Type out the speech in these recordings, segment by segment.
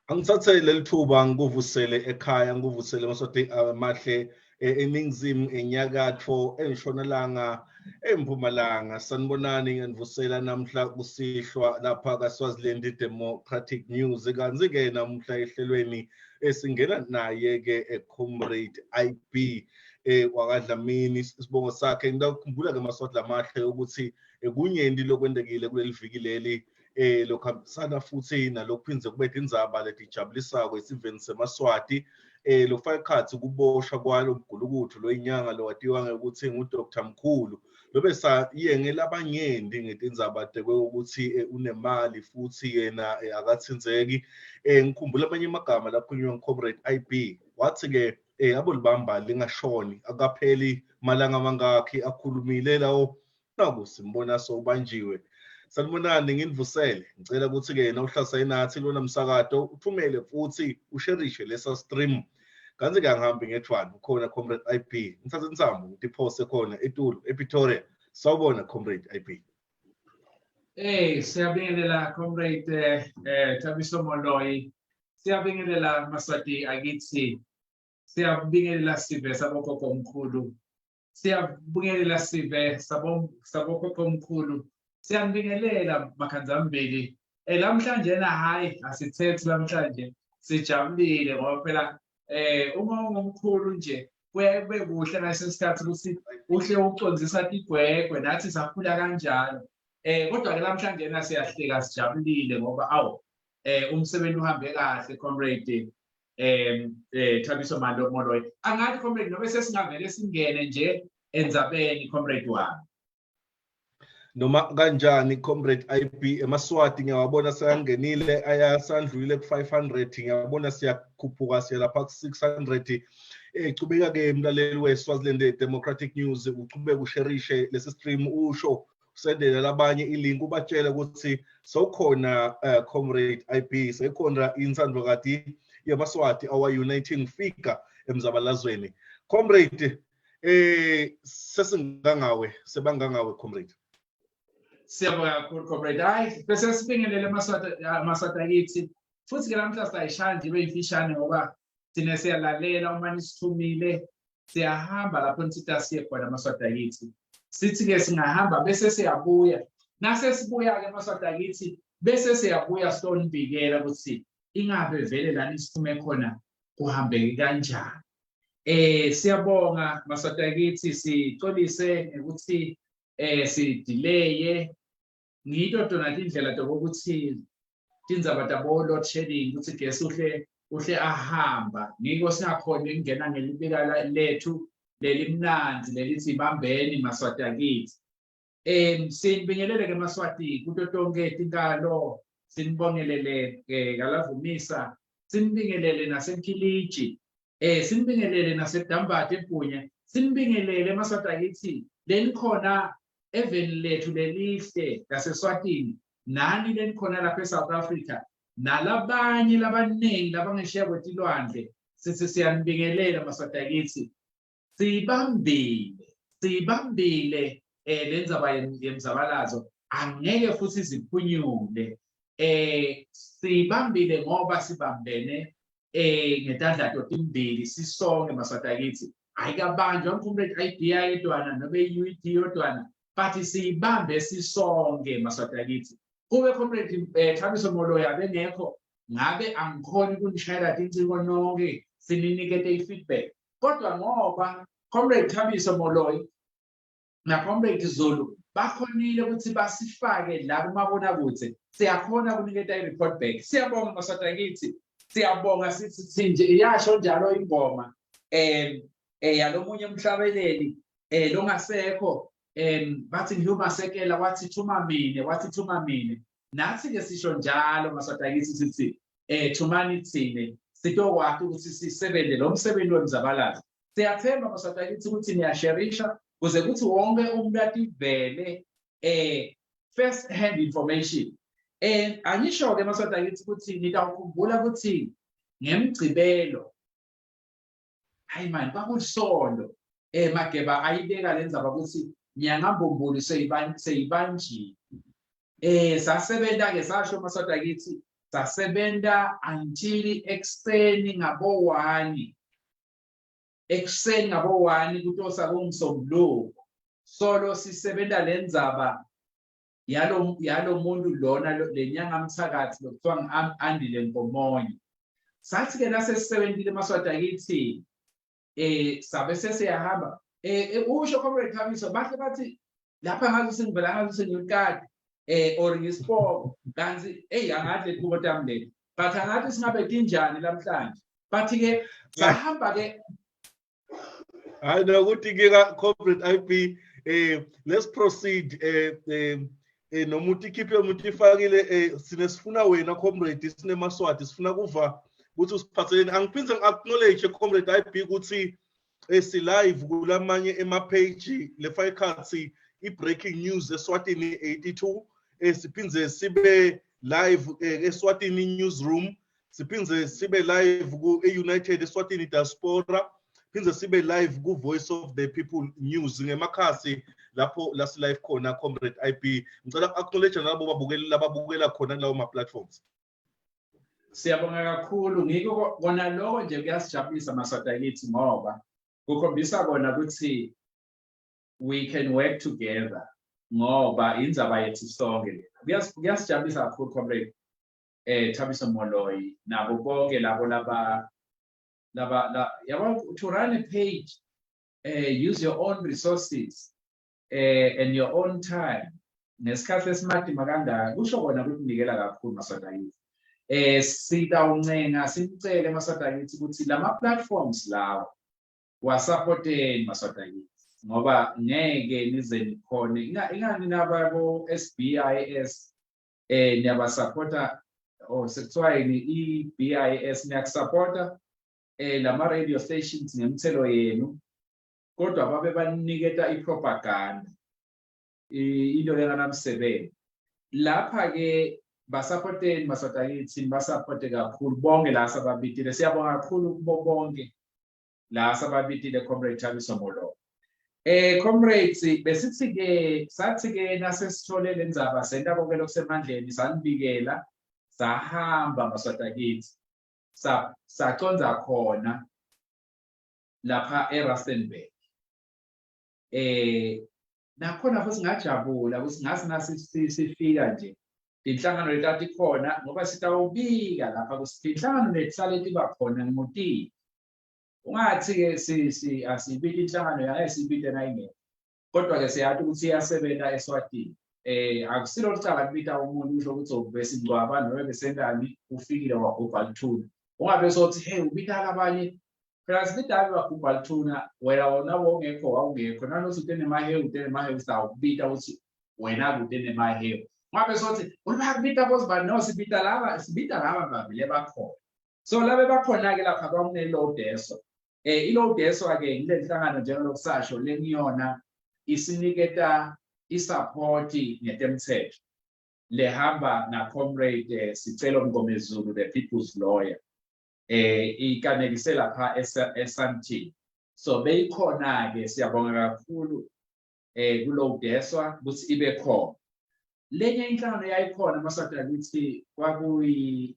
Angithathe leli thuba ngikuvusele ekhaya ngikuvusele maswati amahle eningizimu enyakatho entshonalanga empumalanga sanibonani nganivusela namhla kusihlwa lapha kaSwaziland Democratic News kanzi ke namhla ehlelweni esingena naye ke eComrade IB wakwaDlamini isibongo sakhe ngikukhumbula ke maswati lamahle ukuthi kunyenti lokwendekile kuleli viki leli lokuhambisana futhi nalokuphindze kubetha indzaba letijabulisako esiveni semaswati lofaka ekhatsi kuboshwa kwalo mgulukuthu loyinyanga lowatiwa ngekuthi nguDr Mkhulu lobesayengela abanyenti ngetindzaba tekwe ukuthi unemali futhi yena akatsinzeki ngikhumbula amanye amagama lakhulunywa nguComrade IB wathi ke abolibamba lingashoni akapheli malanga mangakhi akhulumile lawo naku simbona sobanjiwe. Sanibonani nginivusele ngicela ukuthi ke nawuhlasa inathi lona msakato uthumele futhi usherishe lesa stream kanzi ke angihambi ngethwana ukhona Comrade IB ngithatha insambo ngitiphose khona eTulu ePretoria sawubona Comrade IB. Siyabingelela Comrade Thabiso Moloi, siyabingelela maswati akithi, siyabingelela sive sabokhokho omkhulu, siyabingelela sive sabokhokho omkhulu. Siyabingelela makhanzambili lamhlanje na hayi asithethi lamhlanje sijabulile ngoba phela uma ungomkhulu nje kube kuhle ngasesikhathi ukuthi uhle ucondzisa igwegwe nathi sakhula kanjalo kodwa ke lamhlanje na siyahleka sijabulile ngoba umsebenzi uhambe kahle Comrade Thabiso Moloi angathi Comrade nobe sesingavele singene nje endzabeni Comrade wami. Noma kanjani Comrade IB emaswati ngiyawabona seyangenile ayasandlulile ku500 ngiyabona siyakhuphuka siya lapha ku600 ecubeka ke mlaleli weSwaziland Democratic News ucubeka usherishe lesi stream usho usendela labanye ilink ubatshela ukuthi sawukhona Comrade IB sekhona insandvokati yamaswati our uniting figure emzabalazweni Comrade sebangangawe Comrade. Siyabonga kakhulu Comrade. Hayi bese sibingelele maswati akithi futhi ke lamhla sayishaya ibe imfishane ngoba thina siyalalela uma nisithumile siyahamba lapho nithi siye khona maswati akithi sithi ke singahamba bese siyabuya nase sibuya ke maswati akithi bese siyabuya sonibikela ukuthi ingabe vele la nisithume khona kuhambe kanjani. Siyabonga maswati akithi sixolise ukuthi si-delay ngito tona tindlela tokuthi tindzaba tabo load shedding ukuthi gesi uhle ahamba ngiko singakhona ukungena ngelibika lethu lelimnanzi lelithi bambeni maswati akithi. Sinibingelele ke maswati kuto tonke tinkalo sinibongelele kalavumisa sinibingelele nasenkiliji sinibingelele nasedambate empunye sinibingelele maswati akithi lenikhona eveni lethu lelihle laseSwatini nani lenikhona lapha eSouth Africa nalabanye labaningi labangeshiya kwetilwandle sithi siyanibingelela maswati akithi siyibambile lendzaba yemzabalazo angeke futhi ziphunyule siyibambile ngoba sibambene ngetandla totimbili sisonke maswati akithi ayikabanjwa Comrade IB yedwana nobe UED yodwana but siyibambe sisonke maswati akithi kube Comrade Thabiso Moloi abengekho ngabe angikhona ukunishayela tincingo nonke sininikete ifeedback kodwa ngoba Comrade Thabiso Moloi na Comrade Zulu bakhonile ukuthi basifake la kumabonakude siyakhona ukuniketa i-report back. Siyabonga maswati akithi siyabonga sithi nje yasho njalo ingoma yalomunye umhlabeleli longasekho bathi ngiyomasekela wathi thuma mine nathi ke sisho njalo maswati akithi sithi thumani thine sitokwazi ukuthi sisebenze lo msebenzi wemzabalazo. Siyathemba maswati akithi ukuthi niyasherisha kuze kuthi wonke umuntu ativele first hand information. Angisho ke maswati akithi ukuthi nitawukhumbula ukuthi ngemgcibelo hayi man bakusondo Mageba ayibeka lendzaba ukuthi nyangambumbulu seyibanjiwe. Sasebenza ke sasho maswati akithi Sasebenda until ekuseni ngabo-1. Ekuseni ngabo-1 kutosa kumsombuluko. Solo sisebenta lendzaba yalo muntu lona lenyanga mthakathi lokuthiwa Andile Nkomonye. Sathi-ke nasesisebentile maswati akithi sabe sesiyahamba usho comrade Thabiso bahle bathi lapha ngathi sengivela ngathi sengikade or ngisipoko kanti angadle kubo tamle but angathi singabe kinjani namhlanje bathi-ke sahamba-ke hayi nokuthi-ke comrade IP let's proceed nomuntu ikhiphe umuntu ifakile sinesifuna wena comrade sinemaswati sifuna kuva ukuthi usiphatheleni angiphinde ngi-acknowledge comrade IP ukuthi si-live kulamanye ema-page lefaka ikhathi i-breaking news eSwatini 82 siphinde sibe live eSwatini newsroom siphinde sibe live ku-United eSwatini diaspora phinde sibe live ku-Voice of the People News ngemakhasi lapho la live khona comrade IP ngicela acknowledge nalabo babukela khona lawo ma-platforms. Siyabonga kakhulu ngiko kona lokho nje kuyasijabulisa maswati akithi ngoba kukhombisa kona ukuthi we can work together ngoba indzaba yethu sonke kuyasijabulisa kakhulu comrade Thabiso Moloyi nabo bonke labo to run a page use your own resources and your own time nesikhathi esimadima kangaka kusho kona ukuthi unikela kakhulu maswati akithi. Sitawuncenga simcele maswati akithi ukuthi lama-platforms lawo wasupporteni maswati akithi ngoba ngeke nize nikhone ingani nababo SBIS niyabasupporta sekuthiwa yini i-BIS niyakusupporta lama-radio stations ngemithelo yenu kodwa babe baniketa i-propaganda into enganamsebenzi lapha-ke basupporteni maswati akithi basupporte kakhulu bonke la sababitile siyabonga kakhulu kubo bonke la sababitile comrade Thabiso Moloyi. Comrades besithi-ke sathi-ke nasesithole le ndzaba sentabokelo kusemandleni sanibikela sahamba maswati akithi saconza khona lapha eRustenburg nakhona futhi ngajabula ukuthi ngasi nasifika nje inhlangano letati khona ngoba sitawubika lapha kusithi inhlangano letihlale tiba khona ngimutile ungathi-ke asibili inhlangano yaye sibile nayingekho kodwa-ke siyathi ukuthi iyasebenza eSwatini akusilo licala kubita umuntu usho ukuthi ubesingcwaba noma besendani ufikile wagubha lithuna ungabe sothi hey ubita abanye phela sibita wagubha lithuna wena wona wongekho wawungekho nanothi utenemahewu sawubita ukuthi wena kutenemahewu ngabe sothi ulibita bozibani no sibita laba babili bakhona so labe bakhona-ke lapha kwakune-load deso i-load deso-ke ngile nhlangano njengokusasho lengiyona isiniketa i-support ngetemthetho lehamba na-comrade Sicelo Mngomezulu the people's lawyer ikanekise lapha eSandton so beyikhona-ke siyabonga kakhulu kuload deswa ukuthi ibe khona lenye inhlangano yayikhona maswati akithi kwakuyi-EFF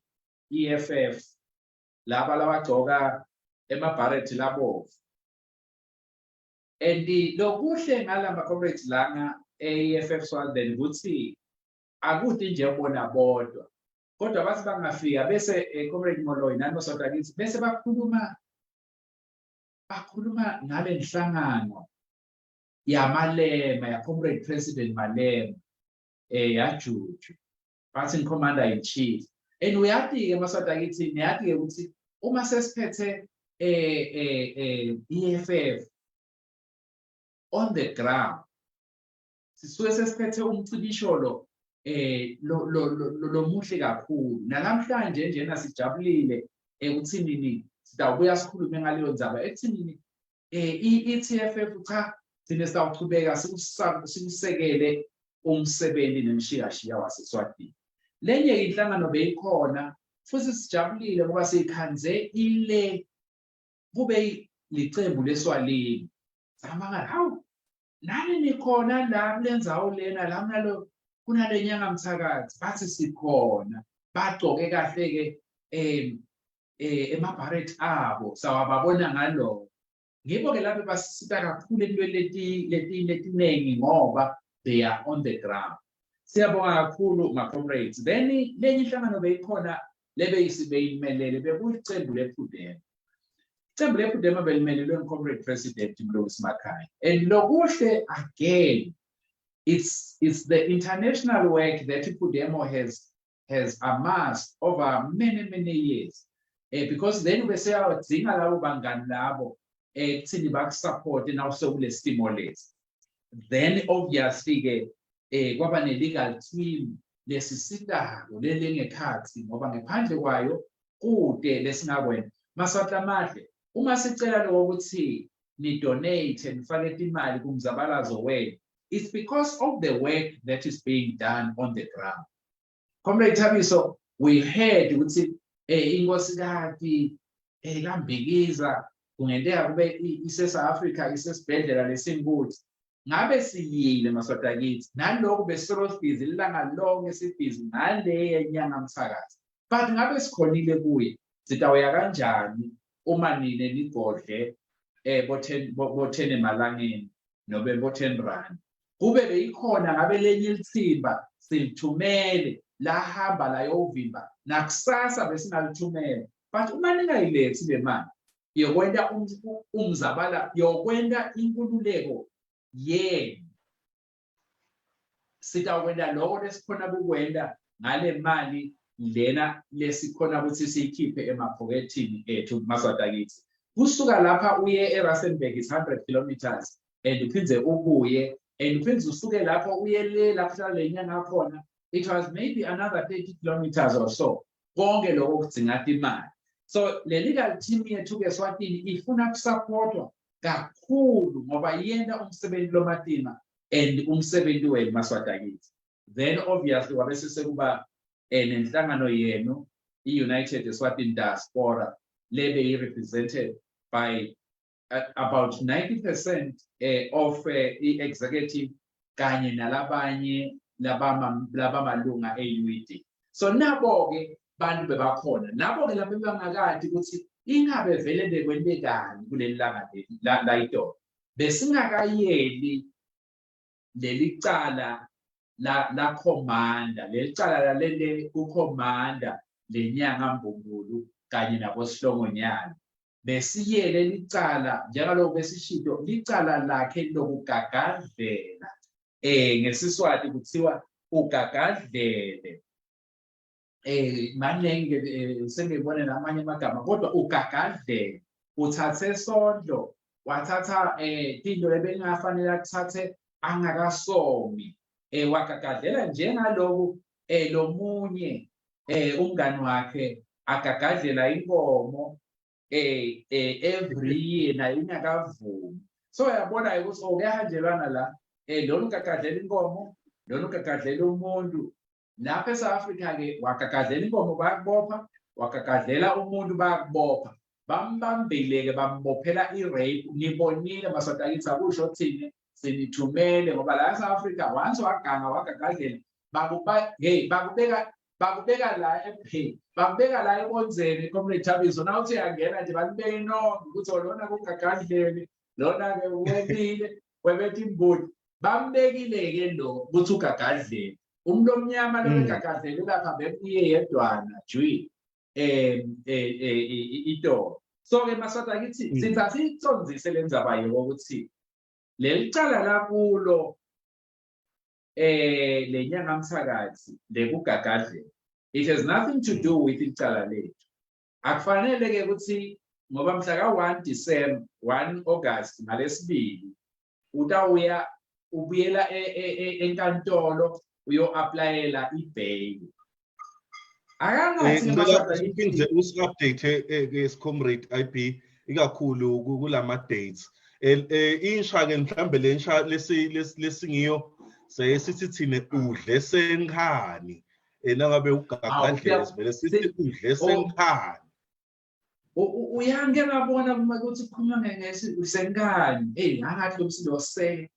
laba labagcoka emabharethi labovu and lokuhle ngala ma-comrades lana e-EFF Swaziland ukuthi akuthi nje ubona bodwa kodwa bathi bangafika bese comrade Moloyi nani maswati akithi bese bakhuluma ngale nhlangano yamalema ya comrade president Malema yajuju bathi commander in chief and uyathi-ke maswati akithi niyathi-ke ukuthi uma sesiphethe EFF on the ground sisuke sesiphethe umcibisholo lo muhle kakhulu nalamhlanje njena sijabulile ekuthinini sitawubuya sikhulume ngaleyo ndzaba ekuthinini i-TFF cha thina sitawuchubeka sikusekele umsebenzi nemshiyashiya waseSwatini lenye inhlangano beyikhona futhi sijabulile ngoba siyikhanze ile kube licembu leSwalini samangala hawu nani nikhona la kulenzawo lena la kunale nyanga mthakathi bathi sikhona bagcoke kahle ke emabharet abo sawababona ngalo ngibo ke lapho basisita kakhulu entweni letinengi ngoba they are on the ground. Siyabonga kakhulu ma-comrades. Then lenye inhlangano beyikhona lebeyisibeyimelele bekuyicembu lephudema. Icembu lephudema belimelelwe ngu-comrade president Mlungisi Makhaya. And lokuhle again, it's the international work that Ipudemo has amassed over many years. Because then we say our thing allow bangani labo kuthini bakusupport now sekule stimulate. Then obviously ke kwaba ne-legal team lesisitako lelengekhathi ngoba ngaphandle kwayo kude lesingakwenza. Maswahla amahle uma sicela lokho ukuthi ni donate nifake imali kumzabalazo wethu, it's because of the work that is being done on the ground. Comrade Thabiso, we heard ukuthi inkosikazi kaMbikiza kungenteka kube ise-South Africa isesibhedlela lesinkuthi. Ngabe siyile maswahla kithi nalokho besolofisi ilanga lonke sibhizi ngale yenyanga mthakazi. But ngabe sikhonile kuye sitawuya kanjani uma nine nigodle bothene emalangeni nobe bothene rand. Kube beyikhona ngabe lenye ilithimba silithumele lahamba layovimba nakusasa besingalithumela. But uma ningayilethi le mali yokwenda umzabala yokwenda inkululeko yenu sitawenda lokho lesikhona kukwenda ngale mali lena lesikhona ukuthi siyikhiphe emaphokethini ethu maswahla kithi. Kusuka lapha uye eRustenburg is 100 kilometers and uphindze ubuye and uphindze usuke lapho uye le lapha lenyanga khona, it was maybe another 30 kilometers or so. Konke lokho kudinga imali. So le legal team yethu ke Swatini ifuna kusupportwa kakhulu ngoba yena umsebenzi lomatima and umsebenzi wenu maswahla kithi. Then obviously wabe sekuba nenhlangano yenu i-United Swatini Diaspora lebe represented by about 90% of the executive kanye nalabanye labamalunga e-UED. So nabo ke bantu bebakhona nabo ke lapho bangakade ukuthi ingabe vele bekwendekani kuleli langa la idolo besingakayeli lelicala la commander lelicala lele ucommander lenyanga Mbumbulu kanye nabo Sihlongonyana besiyele licala njengaloko besishido licala lakhe lokugagadlela ngesiswati kuthiwa ugagadlele manenge sengibone namanye amagama kodwa ugagadlele uthathe sondlo wathatha into lebengafanele akuthathe angakasomi wagagadlela njengaloku lomunye umngani wakhe agagadlela inkomo every year na ingakavumi. So yabona ukuthi okuyahanjelwana la lolu gagadlela inkomo lolu gagadlela umuntu lapha eSouth Africa ke wagagadlela inkomo bayakubopha wagagadlela umuntu bayakubopha bambambile ke bambophela i-rape. Nibonile maswahla kithi akusho thini sinithumele ngoba la eSouth Africa once waganga wagagadlela bakubeka la bakubeka la ekonzeni Comrade Thabiso na uthi yangena nje balibeke inongo ukuthi lona kugagadlele lona ke webile webethi imbudi bambekile ke lo ukuthi ugagadlele umuntu omnyama lo begagadlele lapha bebuye yedwana jwi ito. So ke maswahla kithi sithatha itsonzise lenzaba yebo ukuthi lelicala lakulo lenyanga mthakathi lekugagadlele it has nothing to do with icala lethu. Akufanele ke ukuthi ngoba mhla ka 1 December 1 August ngalesibili utawuya ubuyela enkantolo uyo-applyela i-bail. Akangathi ngiphinde usi-update ke comrade IB ikakhulu kulama dates. Insha ke mhlambe lensha lesingiyo sithi thina udle senkhani nangabe ugagadlele vele sithi udle senkhani. Uyangena bona ukuthi kukhuluma ngesenkhani angathi lo msindo se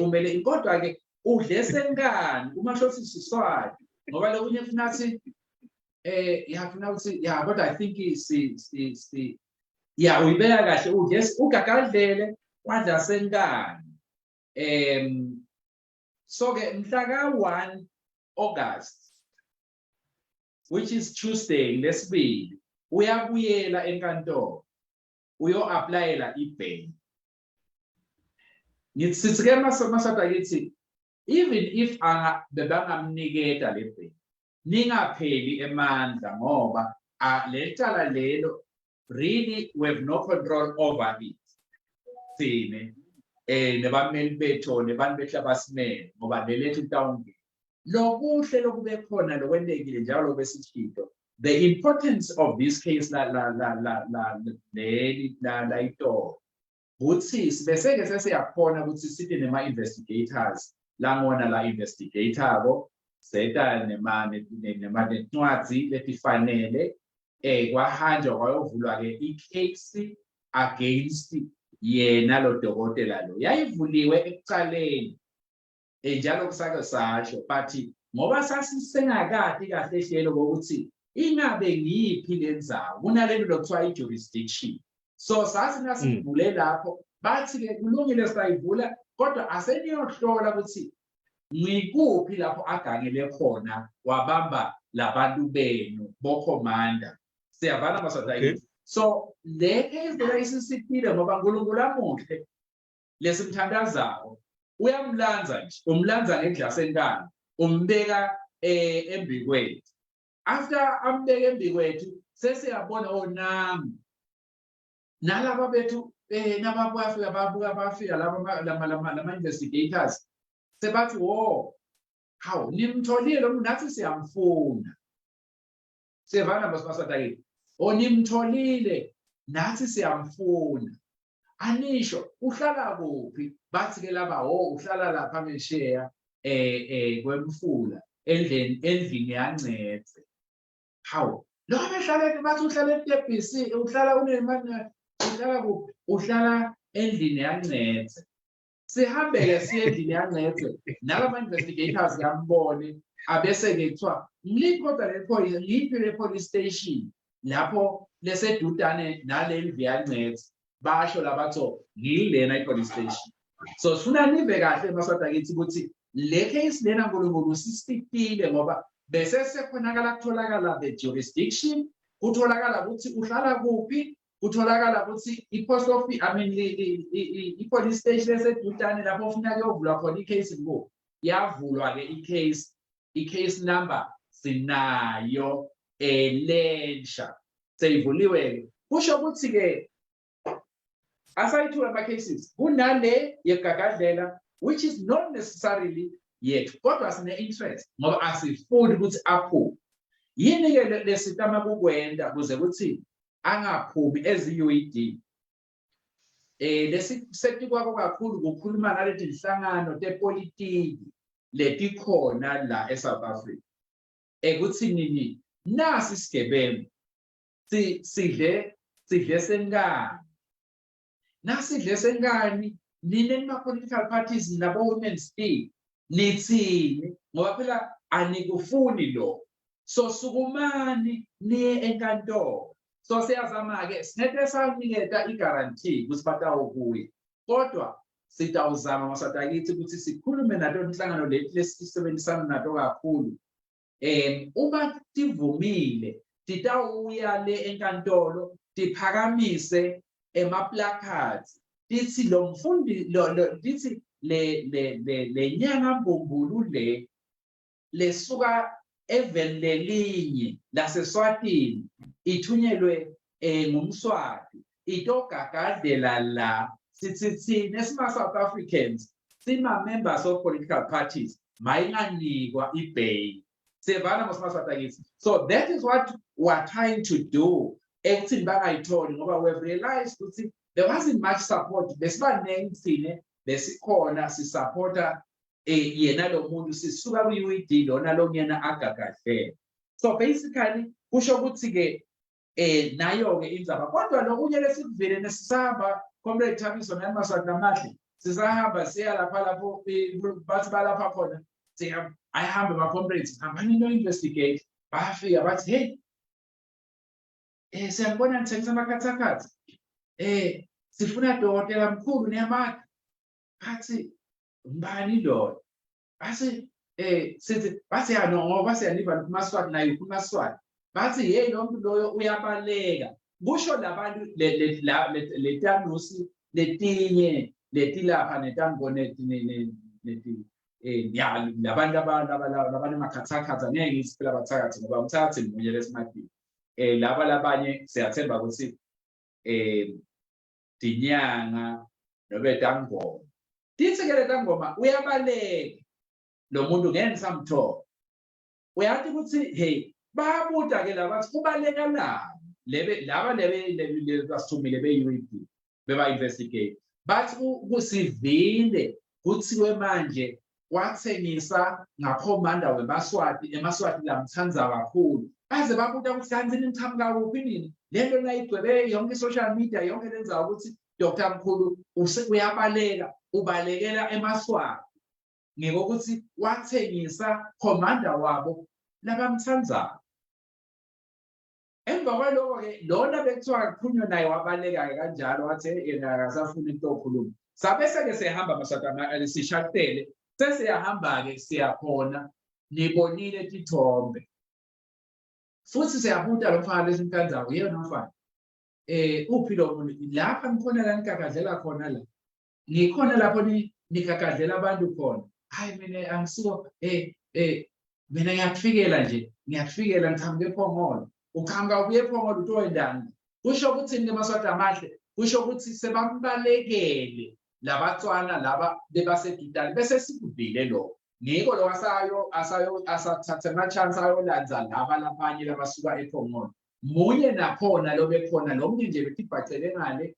umele kodwa ke udle senkani uma shothi siswati ngoba lokunye funathi ngiyafuna ukuthi but I think uyibeka kahle yes ugagadlele kwadla senkani so ke mhla ka 1 August which is Tuesday lesibili uyabuyela enkantolo uyo-applyela i-bail. Ngithi ke masata kithi even if bebangamniketa le bail ningapheli emandla ngoba le cala lelo really we have no control over it. Sine nebameli bethu nebantu behlabasimele ngoba lelethu intawunge lokuhle lokube khona lokwendekile njalo besithito. The importance of this case la ito ukuthi sibeseke sesiyakhona ukuthi sithi nema investigators langona la investigator seta nencwadzi letifanele kwahanjwa kwayovulwa ke i-case against yena lo dokotela lo yayivuliwe ekucaleni njalo kusake sasho but ngoba sasisengakade kahle hlelo ukuthi ingabe ngiyiphi lenzawo kunalelo lokuthiwa i-jurisdiction so sasivule lapho bathi ke kulungile sayivula kodwa aseniyohlola ukuthi ngikuphi lapho agangele khona wabamba labantu benu bokhomanda siyavana masoda so le case la isisipile ngoba uNkulunkulu amuhle lesimthandazayo uyamlanza nje umlanza ngendlela senkani umbeka embikwethu after ambeke embikwethu sesiyabona onami nalaba bethu nabafika bafika lama investigators sebathi wo how nimtholile lo nathi siyamfuna sevana basatayini nimtholile nathi siyamfuna anisho uhlala kuphi bathi ke laba uhlala lapha ngesheya kwemfula endlini yancetse how lo behlala bathi uhlala eTBC uhlala unemani uhlala kuphi uhlala endlini yancetse sihambeke siye endlini yancetse nalama investigators ngambone abese ke kuthiwa ngiphoda le police station lapho lesedudane nalendlu yancetse basho labatho ngilena i-police station so sifuna nive kahle maswata kithi ukuthi le case lena Nkulunkulu sisipile ngoba bese sekhonakala kutholakala the jurisdiction kutholakala ukuthi uhlala kuphi kutholakala ukuthi i-post office i-police station esedudane lapho ufuna kuyovulwa khona i-case ngo yavulwa ke i-case number sinayo lensha seyivuliwe kusho ukuthi ke asayithola ama-cases kunale yegagadlela which is not necessarily yet kodwa sine interest ngoba asifuni ukuthi aphume yini ke lesitama kukwenda kuze kuthi angaphumi ezi-UED lesisethi kwako kakhulu ukukhuluma naleti inhlangano tepolitiki letikhona la eSouth Africa ukuthi nini nasi sigebengu sidle senkani nasidle senkani nini ma-political parties nabo-women's day nithini ngoba phela anikufuni lo so sukumani niye enkantolo so siyazama-ke sinete saniketa i-guarantee ukuthi batawukuye kodwa sitawuzama masatakithi ukuthi sikhulume nato inhlangano lesisebenzisana nato kakhulu uma tivumile titawuya le enkantolo tiphakamise emaplacards tithi lo mfundi tithi le nyanga mbumbulu lesuka evenlelinye laseSwatini ithunyelwe ngumswati itogagadela la sithi nesima South Africans sima members of political parties mayinganikwa ibail sevana mosmaswatakithi so that is what we are trying to do ekuthini bangayitholi ngoba we have realized ukuthi there wasn't much support besibanengi thine besikhona sisupporta yena lo muntu sisuka ku-UED lona longena agagadlela so basically kusho ukuthi ke nayo ke indzaba kodwa lokunye lesikuvile nesisahamba comrade Thabiso nami maswati namahle sisahamba siya lapho bathi balapha khona ayihambe ma-comrades hambani no investigate bafika bathi hey siyabona nithengisa amakhathakhatha sifuna dokotela mkhulu niyamaka bathi ngibani lo bathi sithi bathi no ngoba siyaniva kumaswati nayo kumaswati bathi hey lo muntu loyo uyabaleka kusho labantu le tanusi letinye letilapha netamboneti neti ya labantu abantu makhathakhatha ngeke isiphila bathakathi ngoba umthakathi munye lesimathi laba labanye siyathemba ukuthi dinyanga nobe tangoma dithi ke tangoma uyabaleka lo muntu ngeke ngisamthola uyathi ukuthi hey babuda ke labathi kubaleka laba basithumile be-UAP beba investigate bathi kusivile kuthiwe manje wathengisa ngakhomanda wemaswati emaswati lamthanza kakhulu baze babuda ukuthi kanzini niqhamuka kuphi nini lento nayigcwele yonke social media yonke lenza ukuthi Dr. Mkhulu uyabaleka ubalekela emaswati ngokuthi wathengisa khomanda wabo labamthanzayo emva kwaloko ke lona bekuthiwa kukhulunywa naye wabaleka kanjalo wathi yena akasafuni into okhuluma sabese ke sehamba masatama sishatele sesiyahamba ke siyakhona nibonile tithombe futhi siyabuta lo mfana lesimkanzayo yena mfana uphi lo muntu lapha ngikhona la nikakadlela khona la ngikhona lapho nikakadlela abantu khona hayi mina angisiko mina ngiyakufikela ngiqhamuke ephongolo uqhamuka ubuye ephongolo utoyendana kusho ukuthi ngemaswati amahle kusho ukuthi sebambalekele labatswana laba bebasedudane bese sikuvile lo ngiko lo asathatha ama-chance ayolanza laba labanye labasuka ephongolo munye nakhona lo bekhona lo muntu nje bethi bhacele ngale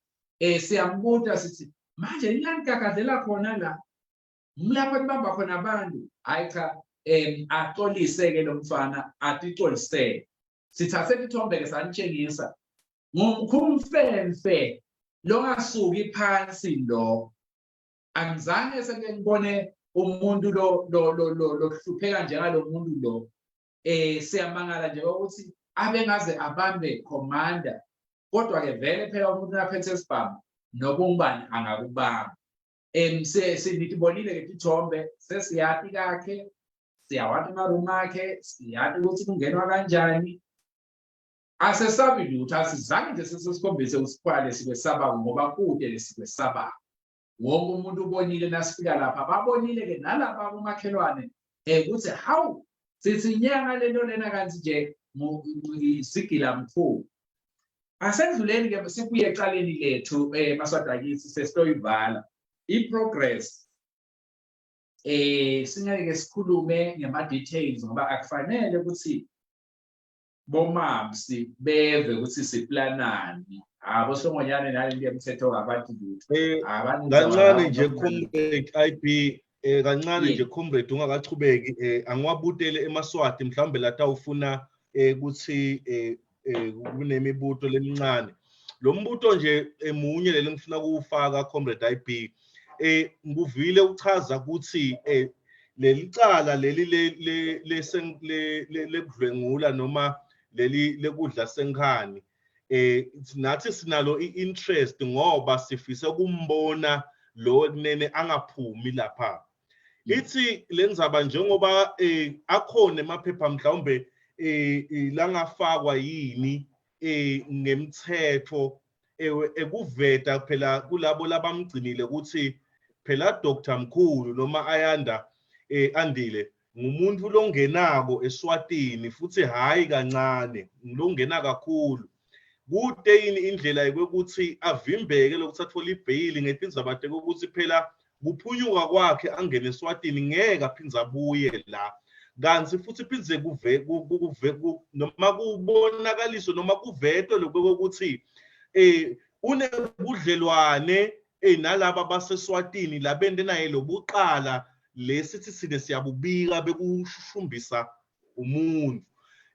siyambuta sithi manje niyanikakadlela khona la mlapha nibamba khona abantu hayi cha axolise-ke lo mfana atixolisele sithathe ithombe-ke sanitshengisa ngumkhumfemfe longasuki phansi lo angizange seke ngibone umuntu lo hlupheka njengalo muntu lo siyamangala nje ukuthi abengaze abambe commander kodwa ke vele phela umuntu aphethe isibhamu nobungubani angakubamba sinitibonile ke tithombe sesiyathi kakhe siyawathi amarumu akhe siyathi ukuthi kungenwa kanjani asesabi lutho asizange nje sesikhombise usikhwale sikwesaba ngoba kude lesikwesaba wonke umuntu ubonile nasifika lapha babonile ke nalapha kumakhelwane ukuthi hawu sithi inyanga lento lena kanti nje isigila mkhulu asendluleni ke sibuye eqaleni lethu maswadakithi sesitoyivala iprogress singeke sikhulume ngema-details ngoba akufanele ukuthi bomamsi beve ukuthi siplanani abosongonyane nali ngemthetho ngabantu lutho kancane nje comrade IB kancane nje comrade ungakachubeki angiwabutele emaswati mhlawumbe lathi ufuna ukuthi kunemibuto lemincane lo mbuto nje emunye leli ngifuna kuwufaka comrade IB nguvile uchaza ukuthi leli cala leli lekudlwengula noma leli lekudla senkhani nathi sinalo i-interest ngoba sifise kumbona lo kunene angaphumi lapha ithi lenzaba njengoba akhona emaphepha mhlawumbe langafakwa yini ngemthetho ekuveta phela kulabo labamgcinile ukuthi phela Dr. Mkhulu noma Ayanda Andile ngumuntu longenako eSwatini futhi hayi kancane ngilongena kakhulu kude yini indlela yokuthi avimbeke lokuthi athole ibhayili ngetindzaba ukuthi phela kuphunyuka kwakhe angene eSwatini ngeke aphinze abuye la kanti futhi phinze noma kubonakaliswe noma kuvetwe lokuthi unebudlelwane nalaba baseSwatini labende naye lobuqala lesithi sine siyabubika bekushushumbisa umuntu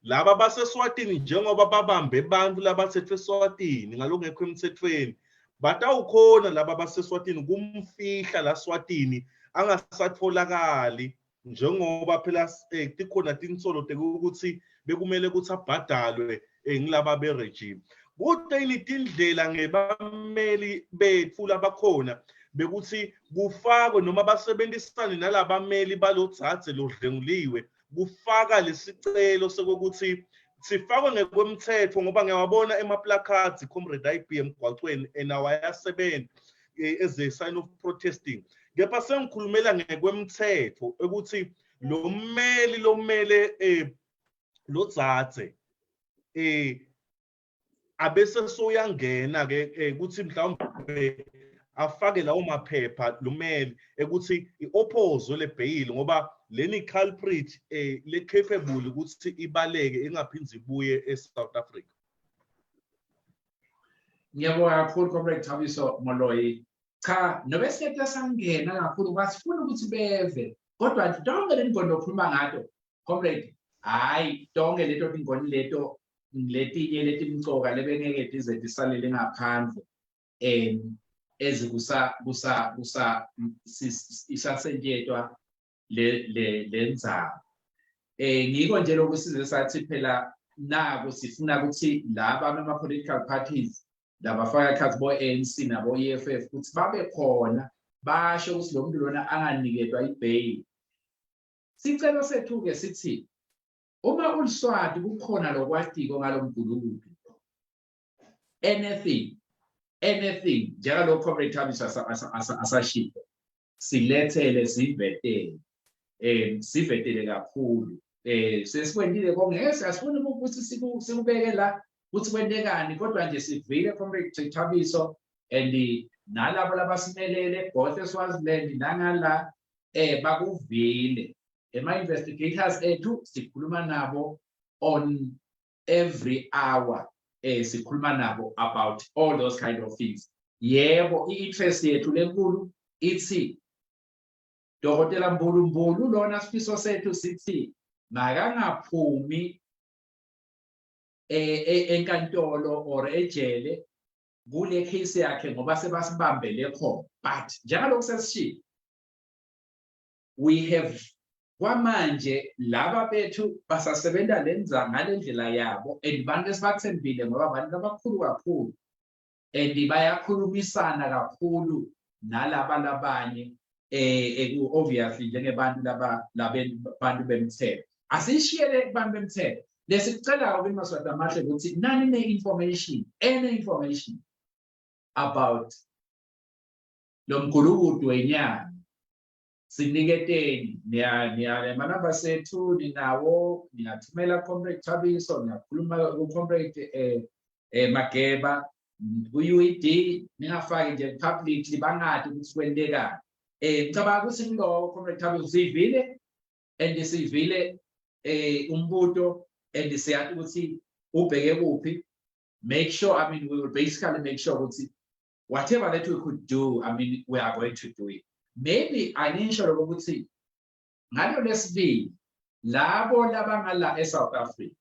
laba baseSwatini njengoba babambe abantu labathethwe eSwatini ngalongekho emthethweni batawukhona laba baseSwatini kumfihla la Swatini angasatholakali njengoba phela tikhona tinsolo ukuthi bekumele ukuthi abhadalwe ngilaba beregime. Kodwa initindlela ngebameli bethu labakhona bekuthi kufakwe noma basebenzisane nalabameli balodzadze lodlenguliwe kufaka lesicelo sokuthi sifakwe ngekwemthetho ngoba ngiyawabona emaplakazi comrade IB emgwaqweni enawayasebenza as a sign of protesting. Kepha sengikhulumela ngekwemthetho ukuthi lo mmeli lodzadze abese soyangena ke ukuthi mhlawumbe afake lawo maphepha lumeli ukuthi ioppozo lebhayili ngoba leni culprit le capable ukuthi ibaleke ingaphindzi ibuye eSouth Africa. Ngiyabonga kakhulu comrade Thabiso Moloyi. Cha nobe sethe sangena kakhulu basifuna ukuthi beve kodwa donke lengqondo okhuluma ngato comrade hayi donke leto tingoni leto letinye letimcoka lebengeke dize disalele ngaphandle ezikusa isasenjetwa lendzaba ngiko nje lokusize sathi phela nako sifuna ukuthi laba ama political parties labafaka khathi bo ANC nabo EFF ukuthi babe khona basho ukuthi lo muntu lona anganikezwa ibail. Sicelo sethu ke sithi uma uliswati kukhona lokwatiko ngalomgulukudu anything njalo comrade Thabiso asashilo silethele sivetele kakhulu sesikwendile kongese asifuni ukuthi sikubeke la ukuthi kwendekani kodwa nje sivile comrade Thabiso and nalabo labasimelele both eSwaziland nangala bakuvile ema-investigators ethu sikhuluma nabo on every hour sikhuluma nabo about all those kind of things. Yebo i-interest yethu lenkulu ithi Dokotela Mbulu lona sifiso sethu sithi makangaphumi enkantolo or ejele kule case yakhe ngoba sebasibambele khona. But njengalokhu sesishilo we have kwamanje laba bethu basasebenza lenza ngalendlela yabo and bantu esibathembile ngoba abantu abakhulu kakhulu and bayakhulumisana kakhulu nalaba labanye obviously njengebantu labantu bemthetho asishiyele kubantu bemthetho lesicela ukumaswati amahle ukuthi nani any information about lo mgulukudu wenyama siniketeni niya manamba sethu ninawo niyathumela comrade Thabiso niyakhuluma comrade Mageba ku-UED ningafaki nje publicly bangadi ukuthi kwendekani ngicabanga ukuthi kulo comrade Thabiso sivile and sivile umbuto and siyathi ukuthi ubheke kuphi make sure I mean we will basically make sure ukuthi whatever that we could do I mean we are going to do it. Maybe anisho ukuthi ngalo lesibili labo labangala eSouth Africa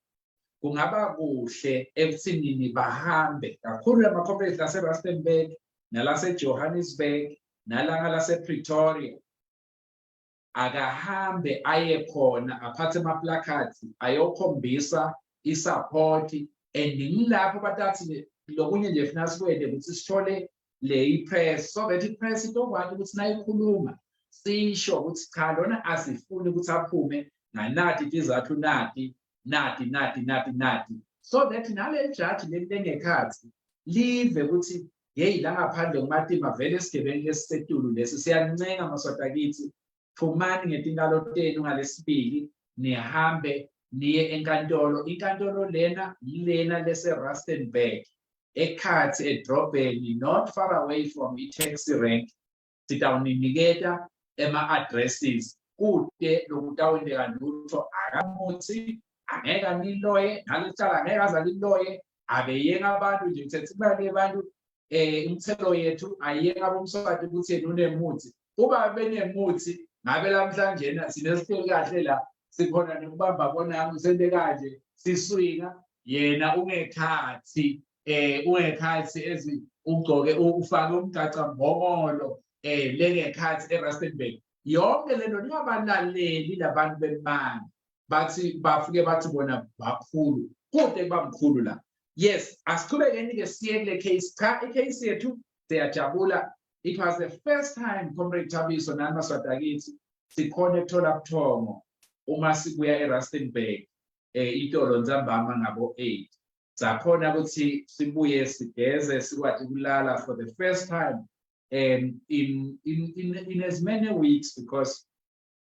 kungaba kuhle ekuthinini bahambe kakhulu ama-corporate lase-Rustenburg nalase-Johannesburg nalase Pretoria akahambe aye khona aphathe amaplakathi ayokhombisa isupport and ngilapho batathi lokunye nje funa sikwende ukuthi sithole le press so that ipress itokwazi ukuthi nayikhuluma sisho ukuthi cha lona asifuni ukuthi aphume nganathi izathu nati so that nale judge lengekhathi live ukuthi hey la ngaphandle ngumatima vele sigebengu lesisetulu lesi siyancenga maswati akithi phumani ngetinkalo tenu ngalesibili nihambe niye enkantolo inkantolo lena lese-Rustenburg ekhathi edrobheni not far away from i-taxi rank sitawuniketa ema-addresses kude lokutawendeka lutho akamuthi angeke aniloye nalitshala angeke aze aliloye abeyenge abantu nje mthetho ibale abantu imithelo yethu ayenge abomswati ukuthi yena unemuthi uba benemuthi ngabe lamhlanje sinesipeli kahle la sikhona nokubamba bonami usente kanje siswinga yena ungekhathi ezi ugcoke ufake umgaca mbongolo lengekhathi eRustenburg yonke lento ningabalaleli labantu bemanga bathi bafike bathi bona bakhulu kude bamkhulu la. Yes, asiqhubekeni ke siye kule case cha icase yethu siyajabula. It was the first time Comrade Thabiso nani maswati akithi sikhona ekuthola buthongo uma sikuya eRustenburg itolo nzambama ngabo 8 sakhona ukuthi sibuye sigeze sikwathi kulala for the first time in as many weeks, because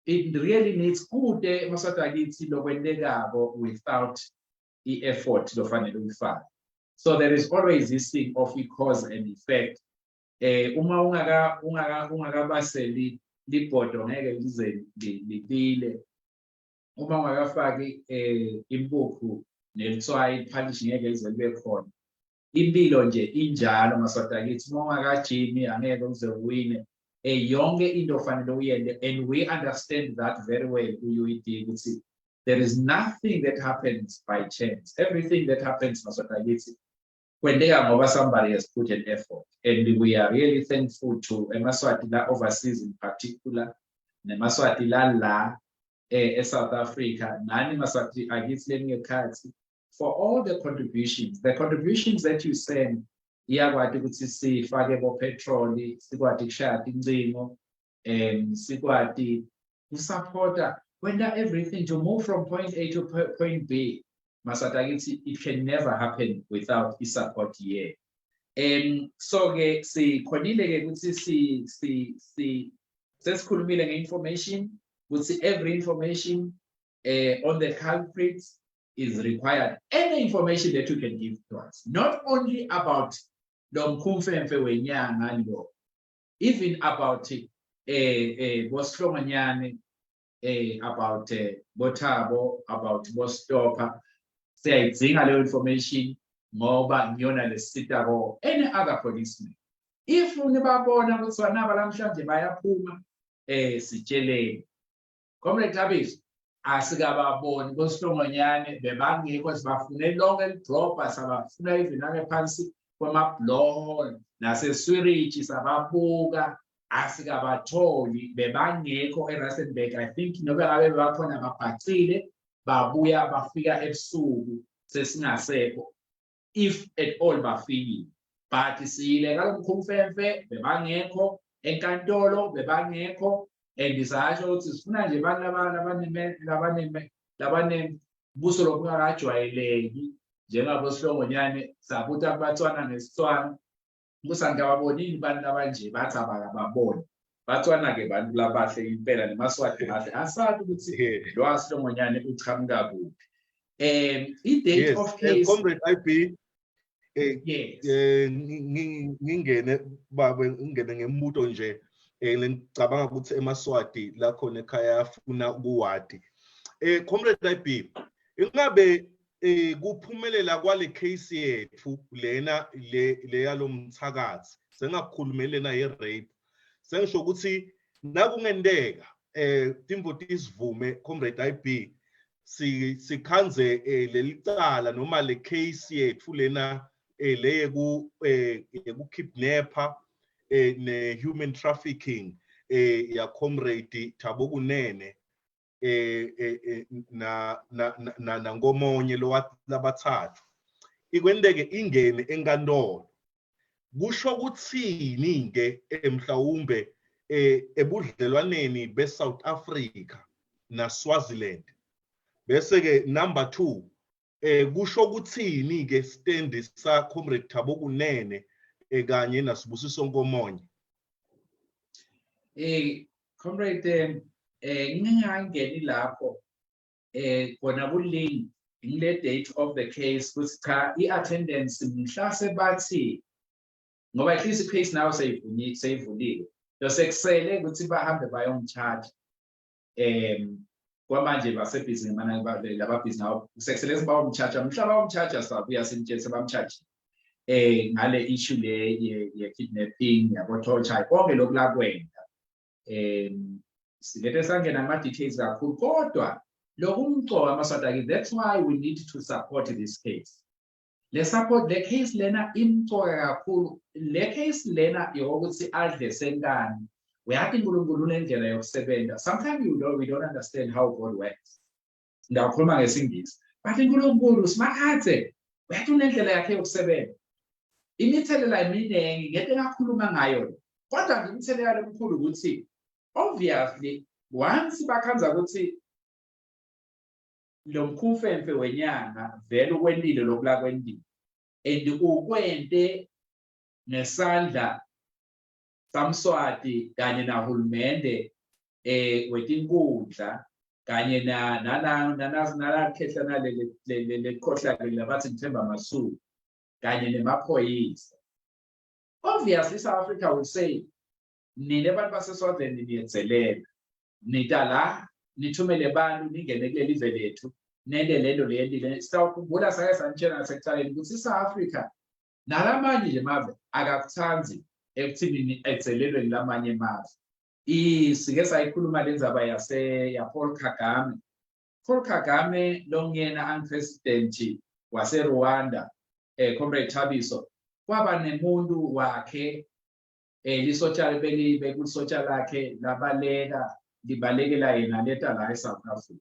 it really needs kude maswati akithi lokwendekako without the effort lofanele uyifake. So there is always this thing of cause and effect. Uma ungakabaseli libhodo ngeke lize libile. Uma ungakafaki impuphu nelitswayi iphalishi ngeke lize libe khona. Impilo nje injalo maswati akithi uma ungakajimi angeke uze uwine. Yonke into ofanele uyende, and we understand that very well uyuyidinga ukuthi there is nothing that happens by chance. Everything that happens maswati akithi kwendeka ngoba somebody has put an effort, and we are really thankful to emaswati la overseas in particular nemaswati la South Africa nani maswati akithi lemikhathi for all the contributions that you send. Iyakwazi ukuthi sifake bo petrol, sikwazi kushaya incingo, sikwazi usupporta kwenda everything to move from point A to point B. Maswati akithi it can never happen without support here. So ke sikhonile ke ukuthi sesikhulumile ngeinformation ukuthi every information on the culprits is required. Any information that you can give to us, not only about lo mkhumfemfe wenyanga lo, even about bosihlongonyane, about bothabo, about bostopa, siyayidinga leyo information ngoba ngiyona lesita ko any other policeman. If unibabona ukuthi wanaba lamhlanje bayaphuma sitsheleni. Comrade Thabiso asikababoni bosihlongonyane bebangekho sibafune lonke lidropa sabafuna even ngaphansi kwamabloho naseswiriji sababuka asikabatholi bebangekho eRustenburg. I think nobe ngabe bakhona babhacile babuya bafika ebusuku sesingasekho if at all bafiki, but siyile kalomkhumfemfe bebangekho enkantolo bebangekho. And isasho ukuthi sifuna nje labane buso lokungakajwayeleki njengabo sihlongonyane sabuthi abatswana ngesitswana kusangababonini bantu abanje bathi abakababoni batswana ke bantu labahle impela nemaswati kahle asathi ukuthi lo asihlongonyane uchamuka kuphi. I-date of case Comrade IB yes ngingene babe ngingene ngembuto nje ngicabanga ukuthi emaswati la khona ekhaya afuna ukuwadi. Comrade IB, ingabe kuphumelela kwale case yethu lena le yalomthakathi sengakukhulumele na ye-rape, sengisho ukuthi nakungendeka timvoti isivume Comrade IB sikhanze lelicala noma le case yethu lena le yekukidnapper ne-human trafficking ya Comrade Thabo Kunene na ngomonye lo labathathu ikwendeke ingene enkantolo. Kusho ukuthini ke mhlawumbe ebudlelwaneni be-South Africa na Swaziland? Bese ke number 2 kusho ukuthini ke stand sa Comrade Thabo Kunene kanye naSibusiso Nkomonye? Comrade ngingangeni lapho kona kulink ngile date of the case ukuthi cha i-attendance mhla sebathi ngoba at least i-case now seyivulile so sekusele ukuthi bahambe bayongcharge kwamanje basebhizi ngemana lababhizi nawo sekusele bayongcharge mhla bayongcharge sabuya simtshela bamcharge ngale issue le ye-kidnapping yabo-torture konke lokhu la kwenda silethe sangena ama-details kakhulu kodwa lokumcoka amaswati akithi, that's why we need to support this case. Le support le case lena imcoka kakhulu. Le case lena yokuthi adle senkani uyathi uNkulunkulu unendlela yokusebenza. Sometimes we don't understand how God works. Ngiyawukhuluma ngesingisi. But uNkulunkulu simakhathe uyathi unendlela yakhe yokusebenza. Imithelela eminingi ngeke ngakhuluma ngayo. Kodwa imithelela emkhulu ukuthi obviously once bakhanza ukuthi lo mkhumfemfe wenyanga vele ukwendile lokula kwendile and ukwente nesandla samswati kanye nahulumende wetinkundla kanye nalakhehla le khohla labathi ngithemba Masuku kanye nemaphoyisa. Obviously South Africa will say nine abantu baseswazini niyenzelela nita la nithumele abantu ningene kuleli live lethu nende lento leyendile. Sawukhumbula sake sanitshela ngasekuthaleni ukuthi South Africa nalamanye nje mave akakuthanzi ekuthini ekuthelelweni lamanye mave. Sike sayikhuluma lenzaba ya Paul Kagame. Paul Kagame longena angipresident wase Rwanda Comrade Thabiso kwaba nemuntu wakhe lisotsha belibe kusotsha lakhe labaleka libalekela yena leta la eSouth Africa.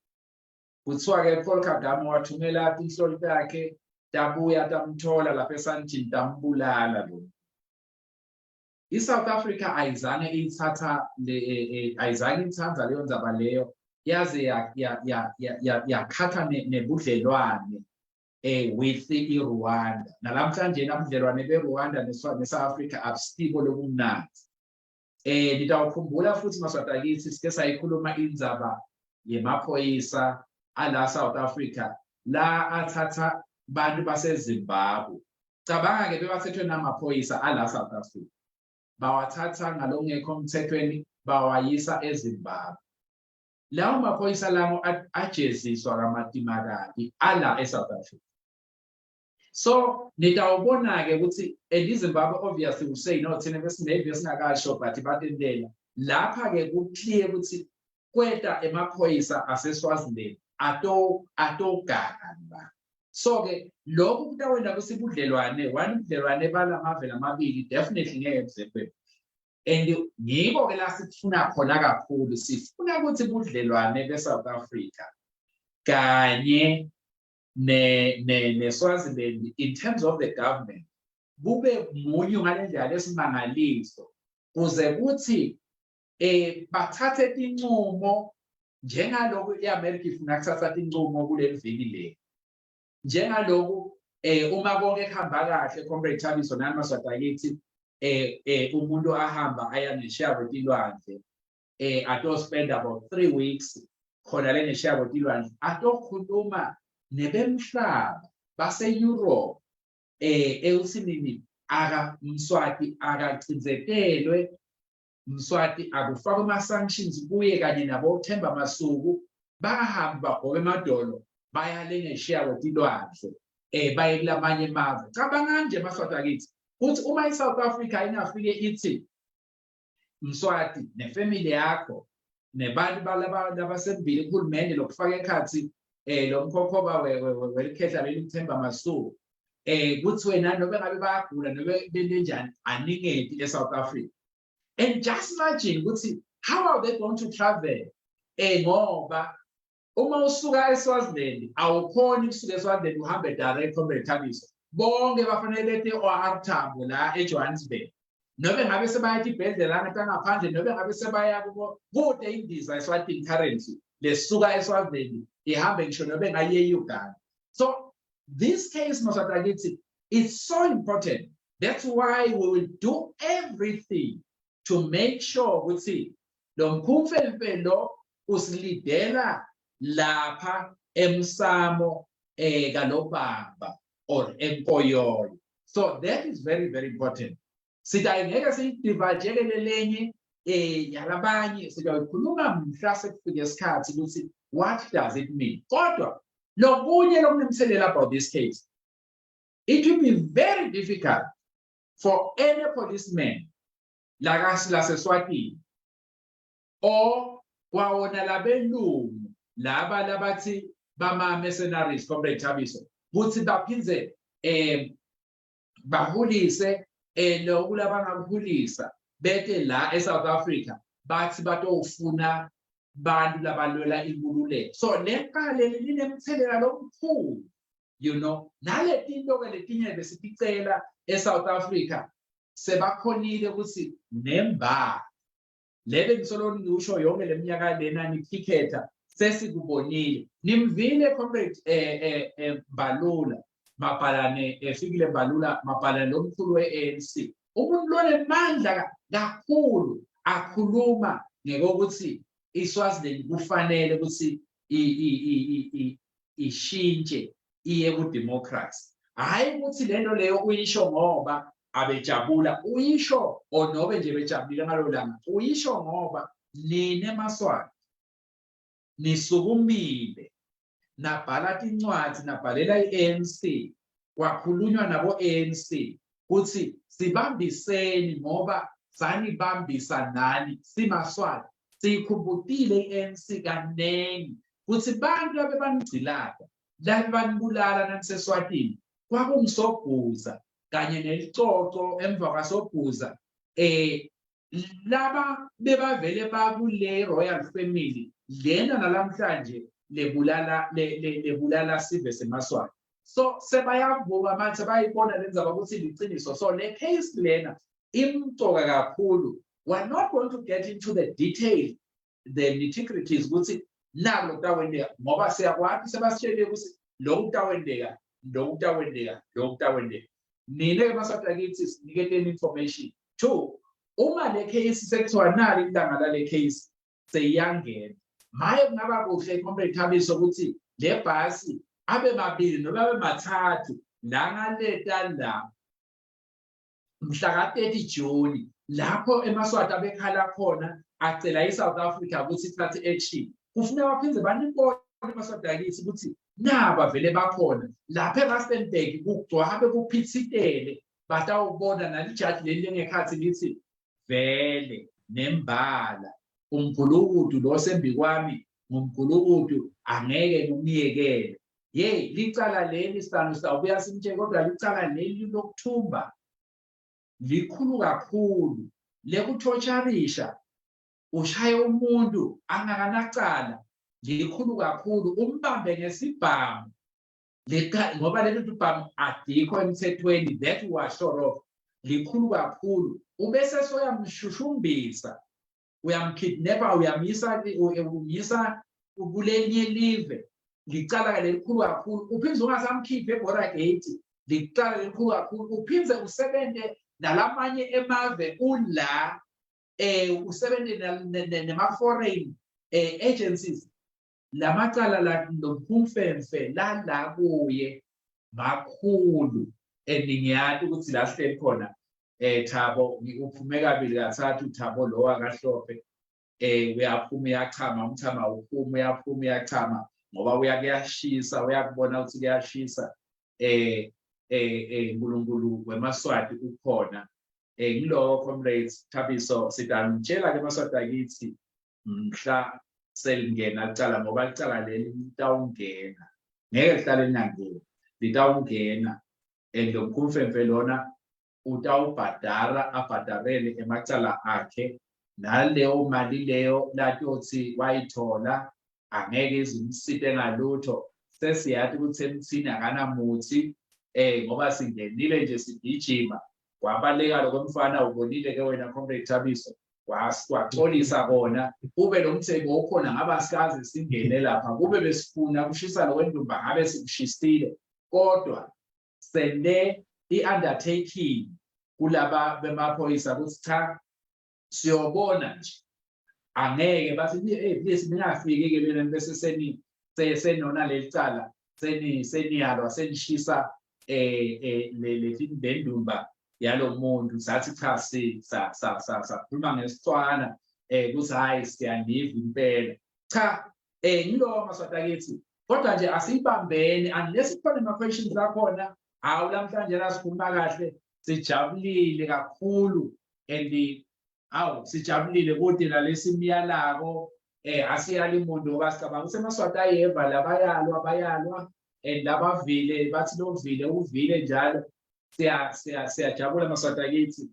Kuthiwa ke Paul Kagame wathumela inhloli yakhe tabuya tamthola lapha eSandton tambulala lo. ISouth Africa ayizange ithatha ayizange ithanza leyo ndzaba leyo yaze yakhatha nebudlelwane with iRwanda. Nalamhlanje nabudlelwane beRwanda neSouth Africa abusiko lobumnandi. Nitawukhumbula futhi maswatakithi sike sayikhuluma indzaba yemaphoyisa ala South Africa la athatha bantu baseZimbabwe. Cabanga ke bebathethwe namaphoyisa ala South Africa. Bawathatha ngalongekho umthethweni bawayisa eZimbabwe. Lawo maphoyisa lawo ajeziswa kamatimakati ala eSouth Africa. So nitawubona ke ukuthi eZimbabwe obviously we say no thina besineve singakasho but batendela lapha ke ku clear ukuthi kweta emaphoyisa aseSwaziland atogana. So ke lokhu kutawenda kusibudlelwane budlelwane balamave lamabili definitely ngeke kuzekwe. And ngiko ke la sifuna khona kakhulu sifuna ukuthi budlelwane beSouth Africa kanye ne-Swaziland in terms of the government bube munye ngalendlela lesimangaliso kuze kuthi bathathe inqumo njengalokhu iAmerica ifuna ukuthatha inqumo kuleli viki le. Njengaloku uma konke kuhamba kahle Comrade Thabiso nami maswatakithi umuntu ahamba aya ngeshavu tilwandle ato spend about 3 weeks khona le ngeshavu tilwandle atokhuluma nebemhlaba base-Europe eusinini Mswati akacinzetelwe Mswati akufaka ama-sanctions kuye kanye nabo Themba Masuku bahamba bagqoke emadolo baya le ngeshavu tilwandle baye kulamanye amazwe. Cabanga nje maswatakithi ukuthi uma iSouth Africa ingafike ithi Mswati nefamily yakho nebantu labasembili kuhulumende lokufaka ekhathi lo mkhokhoba welikhehla lelithemba Masuku kuthi wena nobe ngabe bayagula nobe benenjani aningeti eSouth Africa. And just imagine ukuthi how are they going to travel ngoba uma usuka eSwaziland awukhona ukusuka eSwaziland uhambe direct Comrade Thabiso bonke bafanele bethi oArthabo la eJohannesburg nobe ngabe sebayathi ibhedlela ngaphandle nobe ngabe sebaya kude indiza eSwatini currency lesuka eSwaziland ihambe ngisho nobe ngaye eUganda. So this case maswatakithi is so important. That's why we will do everything to make sure ukuthi lo mkhumfemfe lo usilidela lapha emsamo kalobaba or empoyoyo. So that is very, very important. Sitayingeke siyidivajelele lenye yalabanye siyayikhuluma mhla sekufike isikhathi ukuthi what does it mean? Kodwa lokunye lokunemthelela about this case, it will be very difficult for any policeman like us laseSwatini or kwawona labelungu laba labathi bama mercenaries Comrade Thabiso ukuthi baphindze bahulise lokulabangahulisa beke la eSouth Africa bathi batofuna bantu labalwela inkululeko. So leqale linemthelela lomkhulu, you know, naletinto ke letinye besiticela eSouth Africa sebakhonile ukuthi nemba lebe ngisolo ngisho yonke leminyaka lena niphiketha sesikubonile. Nimvile comrade Balula mabhalane efikile Balula mabhalane lomkhulu weANC. Umuntu lonemandla kakhulu akhuluma ngokuthi iSwaziland kufanele ukuthi ishintshe iye ku democracy. Hayi ukuthi lento leyo uyisho ngoba abejabula, uyisho onobe nje bejabulile ngalo langa, uyisho ngoba nine eMaswati nisukumile nabhala incwadi nabhalela iANC, kwakhulunywa nabo ANC ukuthi sibambiseni ngoba sanibambisa nani siMaswati. Sikhumbutile iANC kanengi ukuthi bantu abebanigcilayo la banibulala naseSwatini kwakungisobhuza kanye nelicoco emva kwasobhuza laba bebavele bakule royal family lena nalamhlanje lebulala sive seMaswati. So sebayavuka manje bayibona lenza ukuthi liqiniso. So le case lena imtoka kakhulu. We're not going to get into the detail, the nitty-gritties ukuthi nalo kutawendeka ngoba siyakwazi sebasitshele ukuthi lo kutawendeka nine eMaswati akithi siniketeni information. 2, uma le case sekuthiwa nali ilanga lale case seyiyangena, maye kungaba kuhle comrade Thabiso ukuthi le bhasi abe mabili noma abe mathathu la ngaleta la mhla ka 30 June lapho eMaswati abekhala khona acela iSouth Africa ukuthi ithathe action. Kufuneka baphinde banibone eMaswati akithi ukuthi naba vele bakhona lapha eRustenburg kugcwabe kuphithitele batawubona nalijaji leli lengekhathi lithi vele nembala umgulukudu lo sembi kwami ngumgulukudu angeke ngumiyekele. Hey, licala leli sitano sawubuya simtsheke kodwa licala leli lokuthumba likhulu kakhulu lekuthotsharisha ushaye umuntu angakanacala likhulu kakhulu. Umbambe ngesibhamu ngoba leli bhamu adikho emthethweni, that was sure of, likhulu kakhulu. Ubese soyamshushumbisa, uyamkidnapper, uyamisa kulenye live, licala lelikhulu kakhulu. Uphinde ungasamkhiphi eBorder Gate, licala lelikhulu kakhulu. Uphinde usebenze nalamanye emave ula usebenze nema-foreign agencies, lamacala la nomphumfemfe la kuye makhulu. Ngiyati ukuthi la sihleli khona Thabo uphume kabili kathathu, Thabo lo akahlophe uyaphuma uyachama, umthama uphuma uyaphuma uyachama ngoba kuyashisa, uyakubona ukuthi kuyashisa. UNkulunkulu weMaswati ukhona. Ngilo comrades Thabiso sitamtshela ke eMaswati akithi mhla selingena licala ngoba licala leli litawungena, ngeke lihlale linangena, litawungena lo mkhumfemfe lona utawubhadara abhadarele emacala akhe naleyo mali leyo latothi wayithola angeke izimsite ngalutho. Sesiyathi ukuthi emthini akanamuthi ngoba singenile nje sigijima kwabaleka lokomfana. Ubonile ke wena comrade Thabiso kwaxolisa kona ube lo mtheko okhona ngaba sikaze singene lapha kube besifuna kushisa lo wendumba ngabe sikushisile, kodwa sele i-undertaking kulaba bemaphoyisa ukuthi cha siyobona nje angeke bathi please ningafiki ke mina bese senona lelicala seniyalwa senishisa le ndumba yalo muntu sathi cha sakhuluma ngesitswana kuthi hayi siyaniva impela cha ngilo Maswati akithi. Kodwa nje asibambeni unless kukhona ama-questions lakhona. Hawu namhlanje lasikhuluma kahle, sijabulile kakhulu and awu sijabulile kodwa nalesimiyalako asiyali umuntu ngoba sicabanga ukuthi eMaswati ayeva labayalwa and labavile bathi lovile uvile njalo. Siyajabula Maswati akithi.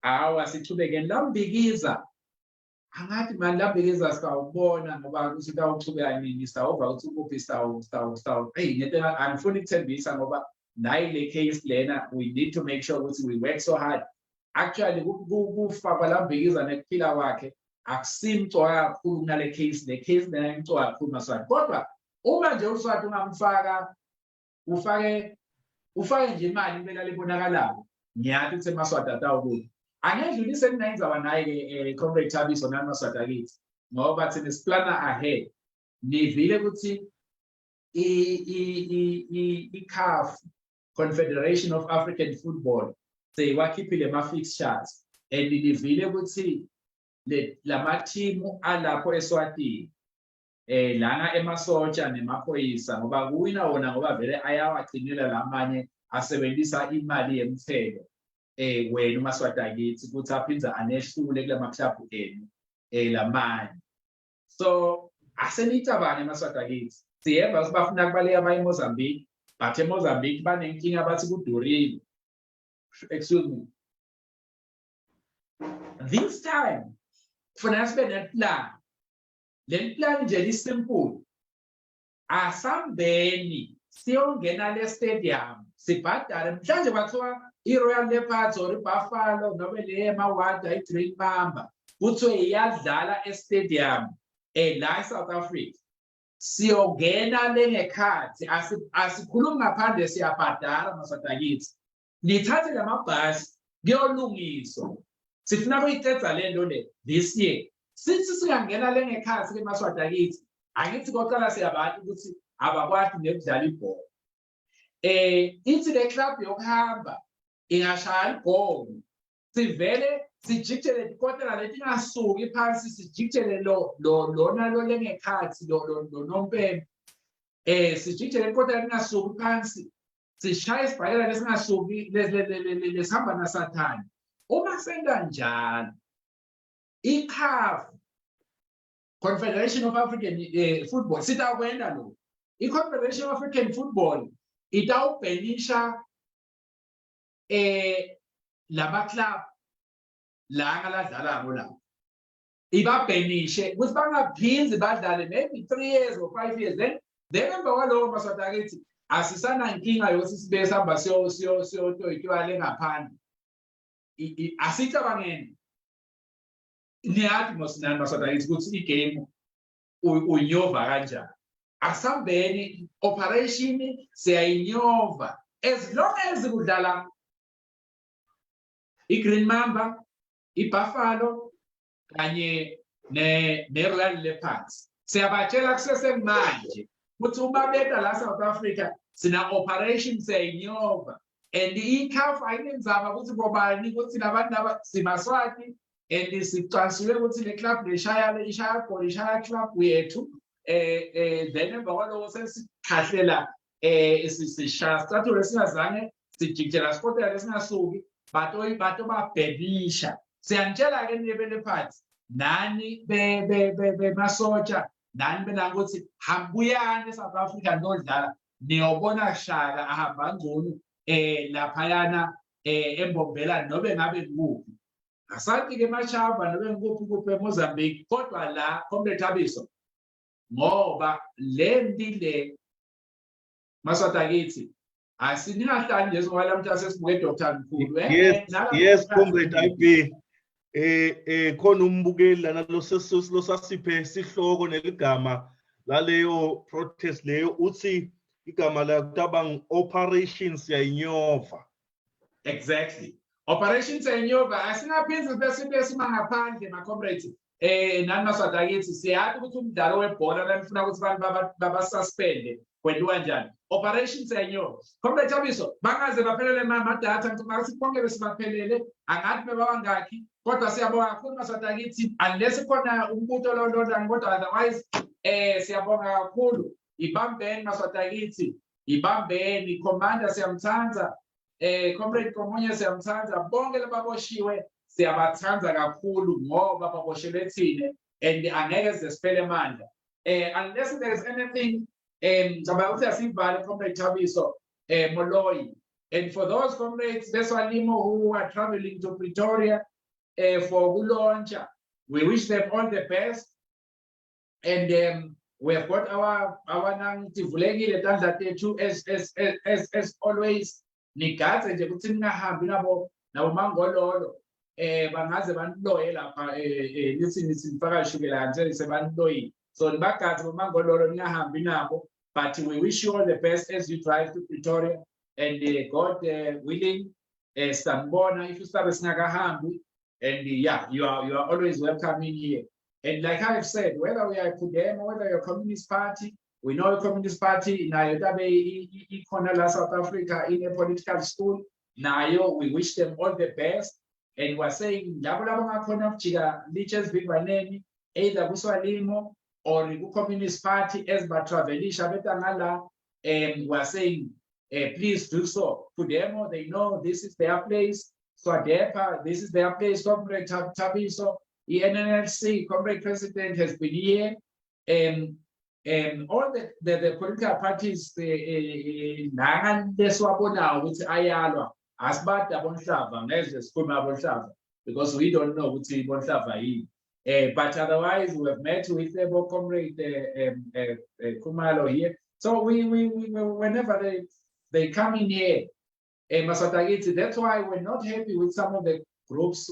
Hawu asichubekeni lambikiza angathi manje labhekeza sikawubona ngoba usika uqhubeka nini sawuva ukuthi ukuphi stawu hey ngeke angifuni ukuthembisa ngoba nayi le case lena we need to make sure ukuthi we work so hard actually kufakwa lambhekeza nekuphila kwakhe akusimcoka kakhulu kunale case le case lena imcoka kakhulu Maswati kodwa uma nje uSwati ungamfaka ufake nje imali impela lebonakalayo ngiyathi ukuthi Maswati atawukuthi angedlulise ninayinzaba naye Comrade Thabiso nami Maswati akithi ngoba thina siplana ahead nivile ukuthi i-CAF Confederation of African Football seyikhiphile ama-fixtures and nivile ukuthi lama team alapho eSwatini lana emasotsha nemaphoyisa ngoba kuwina wona ngoba vele ayawagcinela lamanye asebenzisa imali yemthelo wena uMaswati akithi ukuthi aphinza anehlule kulama club enu lamanye so asenicabane Maswati akithi siyeva sibafuna kubaleka ama eMozambique but eMozambique banenkinga bathi kudurile excuse me this time kufanele sibe neplan le plan nje lisimple asambeni siyongena le stadium sibhadale mhlanje bathiwa i-Royal Leopards or iBuffalo nobe le emawada i-Green Mamba kuthiwe iyadlala estadium la eSouth Africa siyongena le ngekhathi asikhulumi ngaphandle siyabhadala Maswati akithi nithathe lamabhasi kuyolungiswa sifuna kuyicedza le nto le this year sithi singangena le ngekhathi ke Maswati akithi angithi koqala siyabantu ukuthi abakwazi nekudlala ibhola ithi le club yokuhamba ingashaya igoli sivele sijikele ikotela leti ngasuki phansi sijikele lona lo lengekhathi lo nompempe sijikele ikotela ngasuki phansi sishaya isibhakela lesingasuki lesihamba nasathane uma senza njalo i-CAF Confederation of African Football sitakwenda lo i-Confederation of African Football itawubhenisha lama club la ngaladlalako la ibabhenishe ukuthi bangaphinzi badlale maybe 3 years or 5 years then emva kwaloko Maswati akithi asisana inkinga yokuthi sibe sihamba siyotoyitwa le ngaphandle asicabangeni niyathi mosinani Maswati akithi ukuthi igame unyova kanjani asambeni operation siyayinyova as long as kudlala i-Green Mamba iBuffalo kanye ne-Royal Leopards siyabatshela kusesemanje ukuthi uma beta la South Africa sina operation siyayinyova and i-CAF ayinenzaba ukuthi bobani ukuthi nabantu simaSwati and sicansule ukuthi le club ishaya club yethu then emva kwaloko sesikhahlela sishaya stature singazange sijikela spotela lesingasuki bato babhebisha siyangitshela ke nibe Leopards nani be masotsha nani benanga ukuthi hambuyane eSouth Africa ndodlala niyobona Shaka ahamba ngcono laphayana embombela nobe ngabe nguphi asathi ke machava nobe nguphi eMozambique kodwa la Comrade Thabiso ngoba le ndile Maswati akithi asiningahlali nje ngoba lamhla sesibuke Dr. Mkhulu yes Comrade IB khona umbukeli lana lo sasiphe sihloko neligama laleyo protest leyo uthi igama la kutabang operations yayinyova exactly operations yayinyova asingaphinzi bese simangaphandle ma comrades nani Maswati akithi siyathi ukuthi umdlalo webhola lamfuna ukuthi abantu baba-suspende kwenziwa njani operations yayinyova Comrade Thabiso bangaze baphelele ama-data ngicabanga bonke besibaphelele angathi bebawangakhi kodwa siyabonga kakhulu Maswati akithi unless khona umbutho lolodwa kodwa otherwise siyabonga kakhulu ibambeni Maswati akithi ibambeni commander siyamthanza Comrade Komunye siyamthanza bonke lababoshiwe siyabathanza kakhulu ngoba baboshelwe thine and angeke zesiphele amandla unless there is anything ngicabanga ukuthi asivale Comrade Thabiso Moloi and for those comrades beswalimo who are traveling to Pretoria for kulontsha we wish them all the best. And we have got our Tivulengile tandla tethu as always. Nigadze nje ukuthi ningahambi nabo mangololo bangaze baniloye lapha nithi nifaka ishukela nje sebaniloyi. So nibagadze bomangololo ningahambi nabo, but we wish you all the best as you drive to Pretoria, and God willing sanibona if usabe singakahambi, and yeah, you are always welcome in here. And like I've said, whether we are Kudema, whether you're a Communist Party, we know a Communist Party, nayo tabe South Africa in a political school, nayo, we wish them all the best. And we're saying, leeches big baneni, either Buswalimo or the Communist Party as Batravelisha Betangala, and we're saying, please do so. Kudemo, they know this is their place. Swadepa, this is their place. Comrade Thabiso, the NNLC, Comrade President has been here. All the political parties, because we don't know what's but otherwise we have met with the Comrade Kumalo here. So we whenever they come in here, that's why we're not happy with some of the groups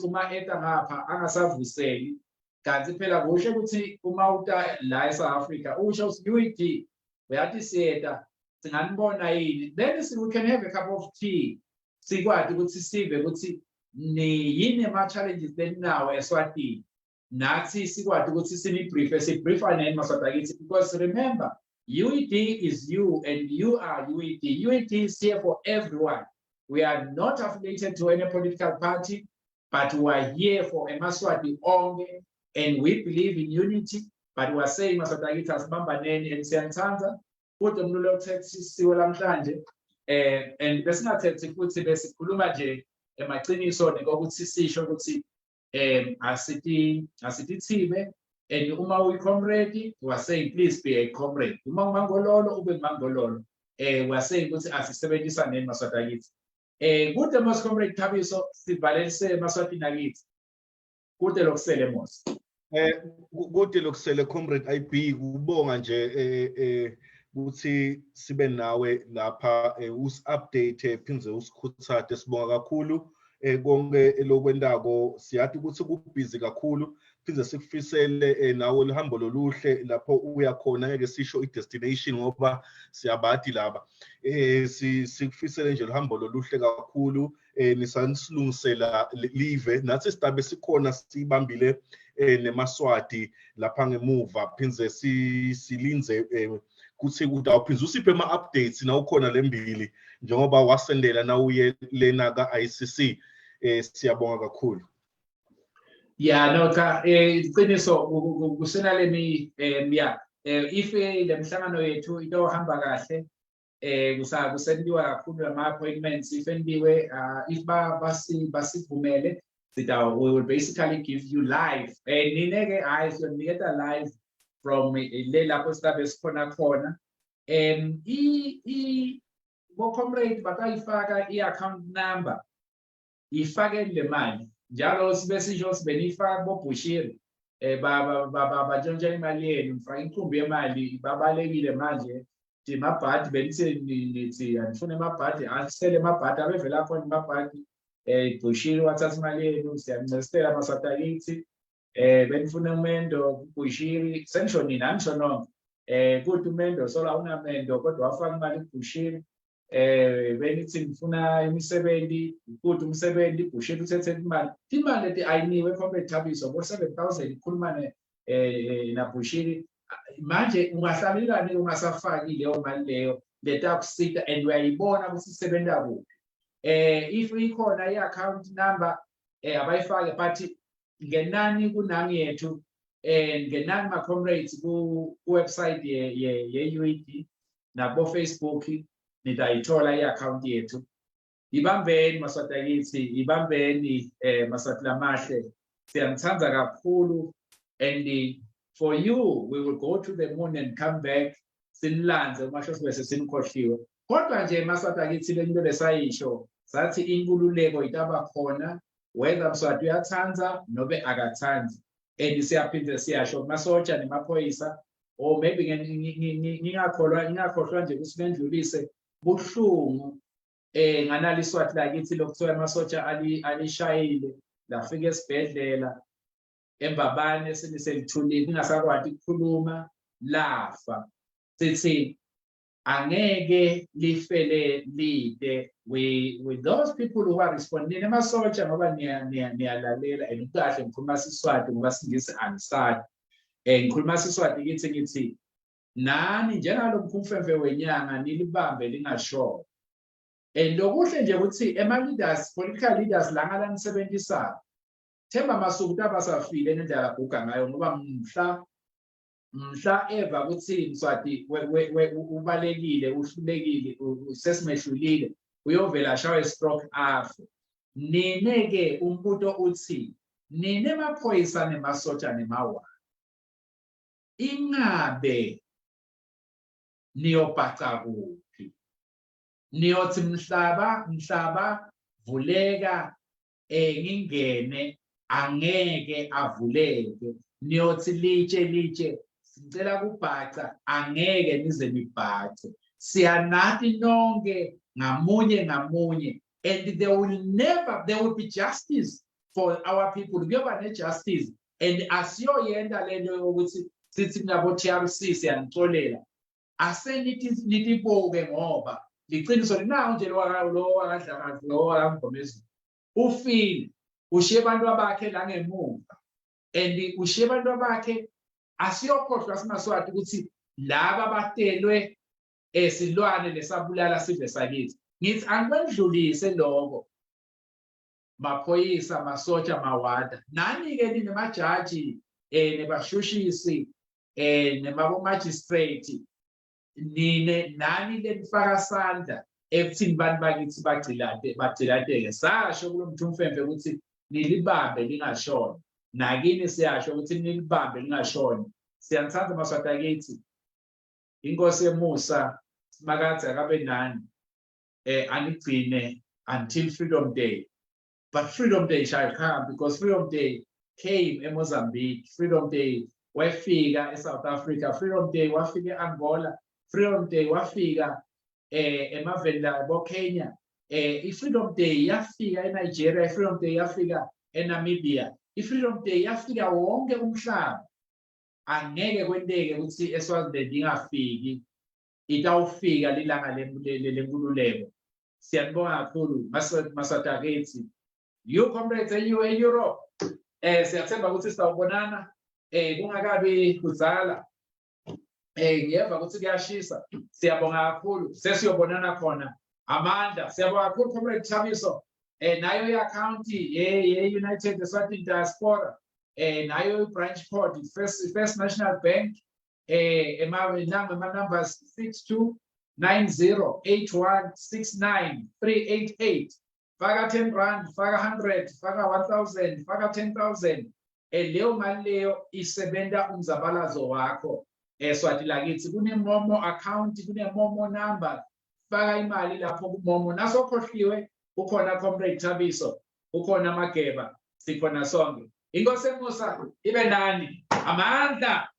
kanti phela kusho ukuthi uma uta la eSouth Africa usho UED uyathiseta singanibona yini, then we can have a cup of tea sikwazi ukuthi sive ukuthi ni yini ama challenges now eSwatini, nathi sikwazi ukuthi sibriefa nini maswatakithi, because remember UED is you and you are UED. UED is here for everyone. We are not affiliated to any political party, but we are here for a Maswati only. And we believe in unity, but we are saying Maswatagita as Bambaneni and Siantanza, put the Mulo Texas Siwalamtanje, and there's not a Tikuti basic Kulumaje, and my clinic so they go with Sisi Shoguti, Asiti Tibe, and Umawi comrade, we are saying please be a comrade. Umang Mangololo, Ube Mangololo, we are saying good as 70 Sunday Maswatagit. Good the most comrade Thabiso, the Valence Maswati Nagit. Good the Selemos. Kude lokusele Comrade IB kubonga nje ukuthi sibe nawe lapha us-update phindze usikhuthathe, sibonga kakhulu konke lokwendako, siyathi ukuthi kubhizi kakhulu, phindze sikufisele nawe lihambo loluhle lapho uya khona, ngeke sisho i-destination ngoba siyabadi laba, sikufisele nje lihambo loluhle kakhulu, nisanilungisela live nathi sidabe sikhona sibambile nemaswati lapha ngemuva, phindze silinze kuthi udawuphinza usiphe ama-updates na ukhona lembili njengoba wasendela na uye lena ka-ICC. Siyabonga kakhulu. Yeah, no, iqiniso kusenalemi yeah, if le mhlangano yethu itohamba kahle, kusendiwa kakhulu ama-appointments, if endiwe if basivumele, we will basically give you live. Nineke eyes when we get a live from lapho sizabe sikhona khona. Comrade batayifaka i-account number, ifake le mali njalo sibe sisho sibe nifaka bobushiri bajontshela imali yenu, mfaka inkumbi yemali, babalekile manje mabhadi benithi anifune mabhadi, asele mabhadi abevela khona mabhadi bushiri wathatha imali yenu, siyancesitela maswatakithi benifune umendo bushiri, sengisho nina angisho nonke kuthi umendo sola unamendo kodwa wafaka imali bushiri, benithi ngifuna imisebenzi kuthi umsebenzi bushiri uthethe imali leti ayiniwe Comrade Thabiso ngo 7,000 ikhuluma na bushiri, manje ungahlabelani ungasafaki leyo mali leyo letakusita and uyayibona ukuthi isebenza kuphi. If ikhona i-account number abayifake, but ngenani kunangi yethu ngenani ma-comrades ku-website ye-UED nabo Facebook nitayithola i-account yethu. Ibambeni maswatakithi, ibambeni maswati lamahle, siyanithanda kakhulu, and for you we will go to the moon and come back sinilanze umasho sibe sesinukhohliwe. Kodwa nje maswatakithi le nto lesayisho sathi inkululeko itaba khona whether mswati uyathanza nobe akathanzi. and siyaphinde siyasho kumasotsha nemaphoyisa or maybe ngingakholwa nje ukuthi bendlulise buhlungu nganali iswathi lakithi lokuthiwa amasotsha alishayile lafika esibhedlela embabane seniselithulile ningasakwadi ukukhuluma lafa sithi angeke lifele lide with those people who are responding emasotsha ngoba niyalalela and kahle ngikhuluma siswati ngoba singisi angisadi ngikhuluma siswati ngithi nani njengalo mkhumfemfe wenyanga nilibambe lingasho lokuhle nje ukuthi leaders political leaders la ngalangisebenzisa themba masuku tabasafile nendlela guga ngayo ngoba mhla eva ukuthi Mswati ubalekile uhlulekile sesimehluliile uyovela shawe stroke afe nineke umbuto uthi nine emaphoyisa nemasotsha nemawa ingabe niyobhaca kuphi niyothi mhlaba vuleka ngingene angeke avuleke niyothi litshe sicela kubhaca angeke nize nibhace siyanathi nonke ngamunye and there will be justice for our people kuyoba ne-justice and asiyoyenda lento yokuthi sithi nabo TRC siyanixolela nitiboke ngoba liqiniso linawo nje lo wakadlakazi lo wakamgomezulu ufile ushiye abantu abakhe la ngemuva and ushiye abantu abakhe asiyokhohlwa simaswati ukuthi laba batelwe esilwane lesabulala sive sakithi ngithi angikwendlulise lokho maphoyisa masotsha mawada nani-ke ninemajaji nebashushisi nemabomagistrate nani lenifaka sandla ekuthini bantu bakithi bagcilateke sasho kulo mthumfemfe ukuthi nilibambe lingashona nakini siyasho ukuthi nilibambe lingashona siyanithanda maswati akithi inkosi emusa simakade akabe nani anigcine until Freedom Day but Freedom Day shall come because Freedom Day came eMozambique Freedom Day wafika eSouth Africa Freedom Day wafika eAngola Freedom Day wafika emaveni labo Kenya i-Freedom Day yafika eNigeria i-Freedom Day yafika eNamibia i-Freedom Day yafika wonke umhlaba angeke kwenteke ukuthi eSwaziland ingafiki itawufika lilanga lenkululeko siyanibonga kakhulu maswati akithi you comrades e-Europe siyathemba ukuthi sitawubonana kungakabi kuzala ngiyeva ukuthi kuyashisa siyabonga kakhulu sesiyobonana khona amandla siyabonga kakhulu comrade Thabiso nayo i-akhawunti ye-United Eswatini Diaspora nayo i-branch code First National Bank numbers 6290816938 faka 10 rand faka 100 faka 1000 faka 10000 leyo mali leyo isebenta umzabalazo wakho Swati lakithi kunemomo account kunemomo number faka imali lapho kumomo nasokhohliwe ukhona comrade Thabiso ukhona Mageba sikhona sonke inkosi emusa ibe nani amandla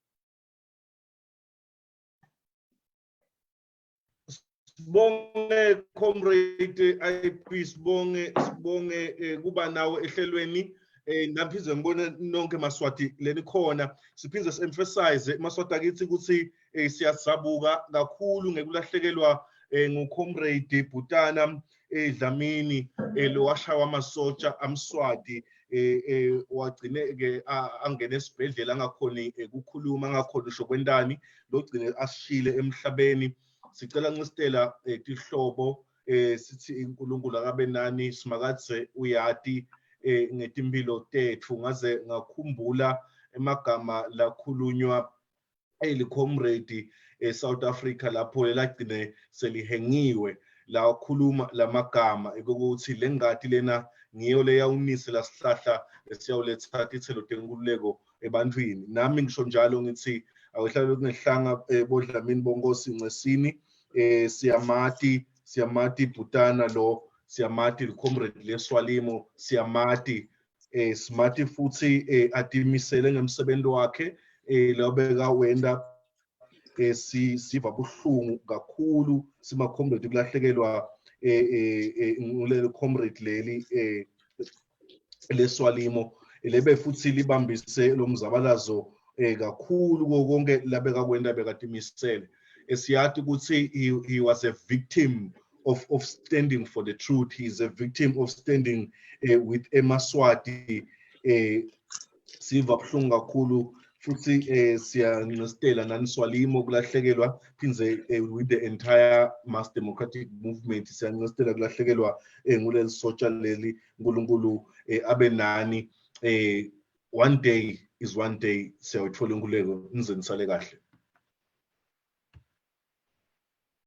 sibonge comrade IP sibonge kuba nawe ehlelweni naphize ngibona nonke maswati leni khona siphinze emphasize maswati akithi ukuthi siyasabuka kakhulu ngekulahlekelwa ngucomrade Bhutana Dlamini lo washawa amasotsha amswati wagcine ke angena esibhedlela angakhoni ukukhuluma angakhoni usho kwentani logcine asishile emhlabeni sicela ncisitela tihlobo sithi inkulunkulu akabe nani simakadze uyati ngetimpilo tethu ngaze ngakhumbula emagama lakhulunywa comrade South Africa lapho lagcine selihengiwe la khuluma lamagama ukuthi lengadi lena ngiyo leyawunise la sihlahla siyawuletha ithelo tenkululeko ebantwini nami ngisho njalo ngithi awuhlala kungehlanga bodlamini bonkosi ncesini siyamati Bhutana lo siyamati comrade leswalimo siyamati smart futhi atimisele ngemsebenzi wakhe lobeka wenda siva buhlungu kakhulu simakhomrade kulahlekelwa nguleli comrade leli leswalimo lebe futhi libambise lo mzabalazo kakhulu konke labeka kwenda bekatimisele esiyathi ukuthi he was a victim of standing for the truth. He is a victim of standing with emaswati siva buhlungu kakhulu futhi siyanestela naniswalimo kulahlekelwa phinze with the entire mass democratic movement siyanestela kulahlekelwa nguleli sotsha leli uNkulunkulu abenani one day is one day siyawuthola inkululeko nize nisale kahle.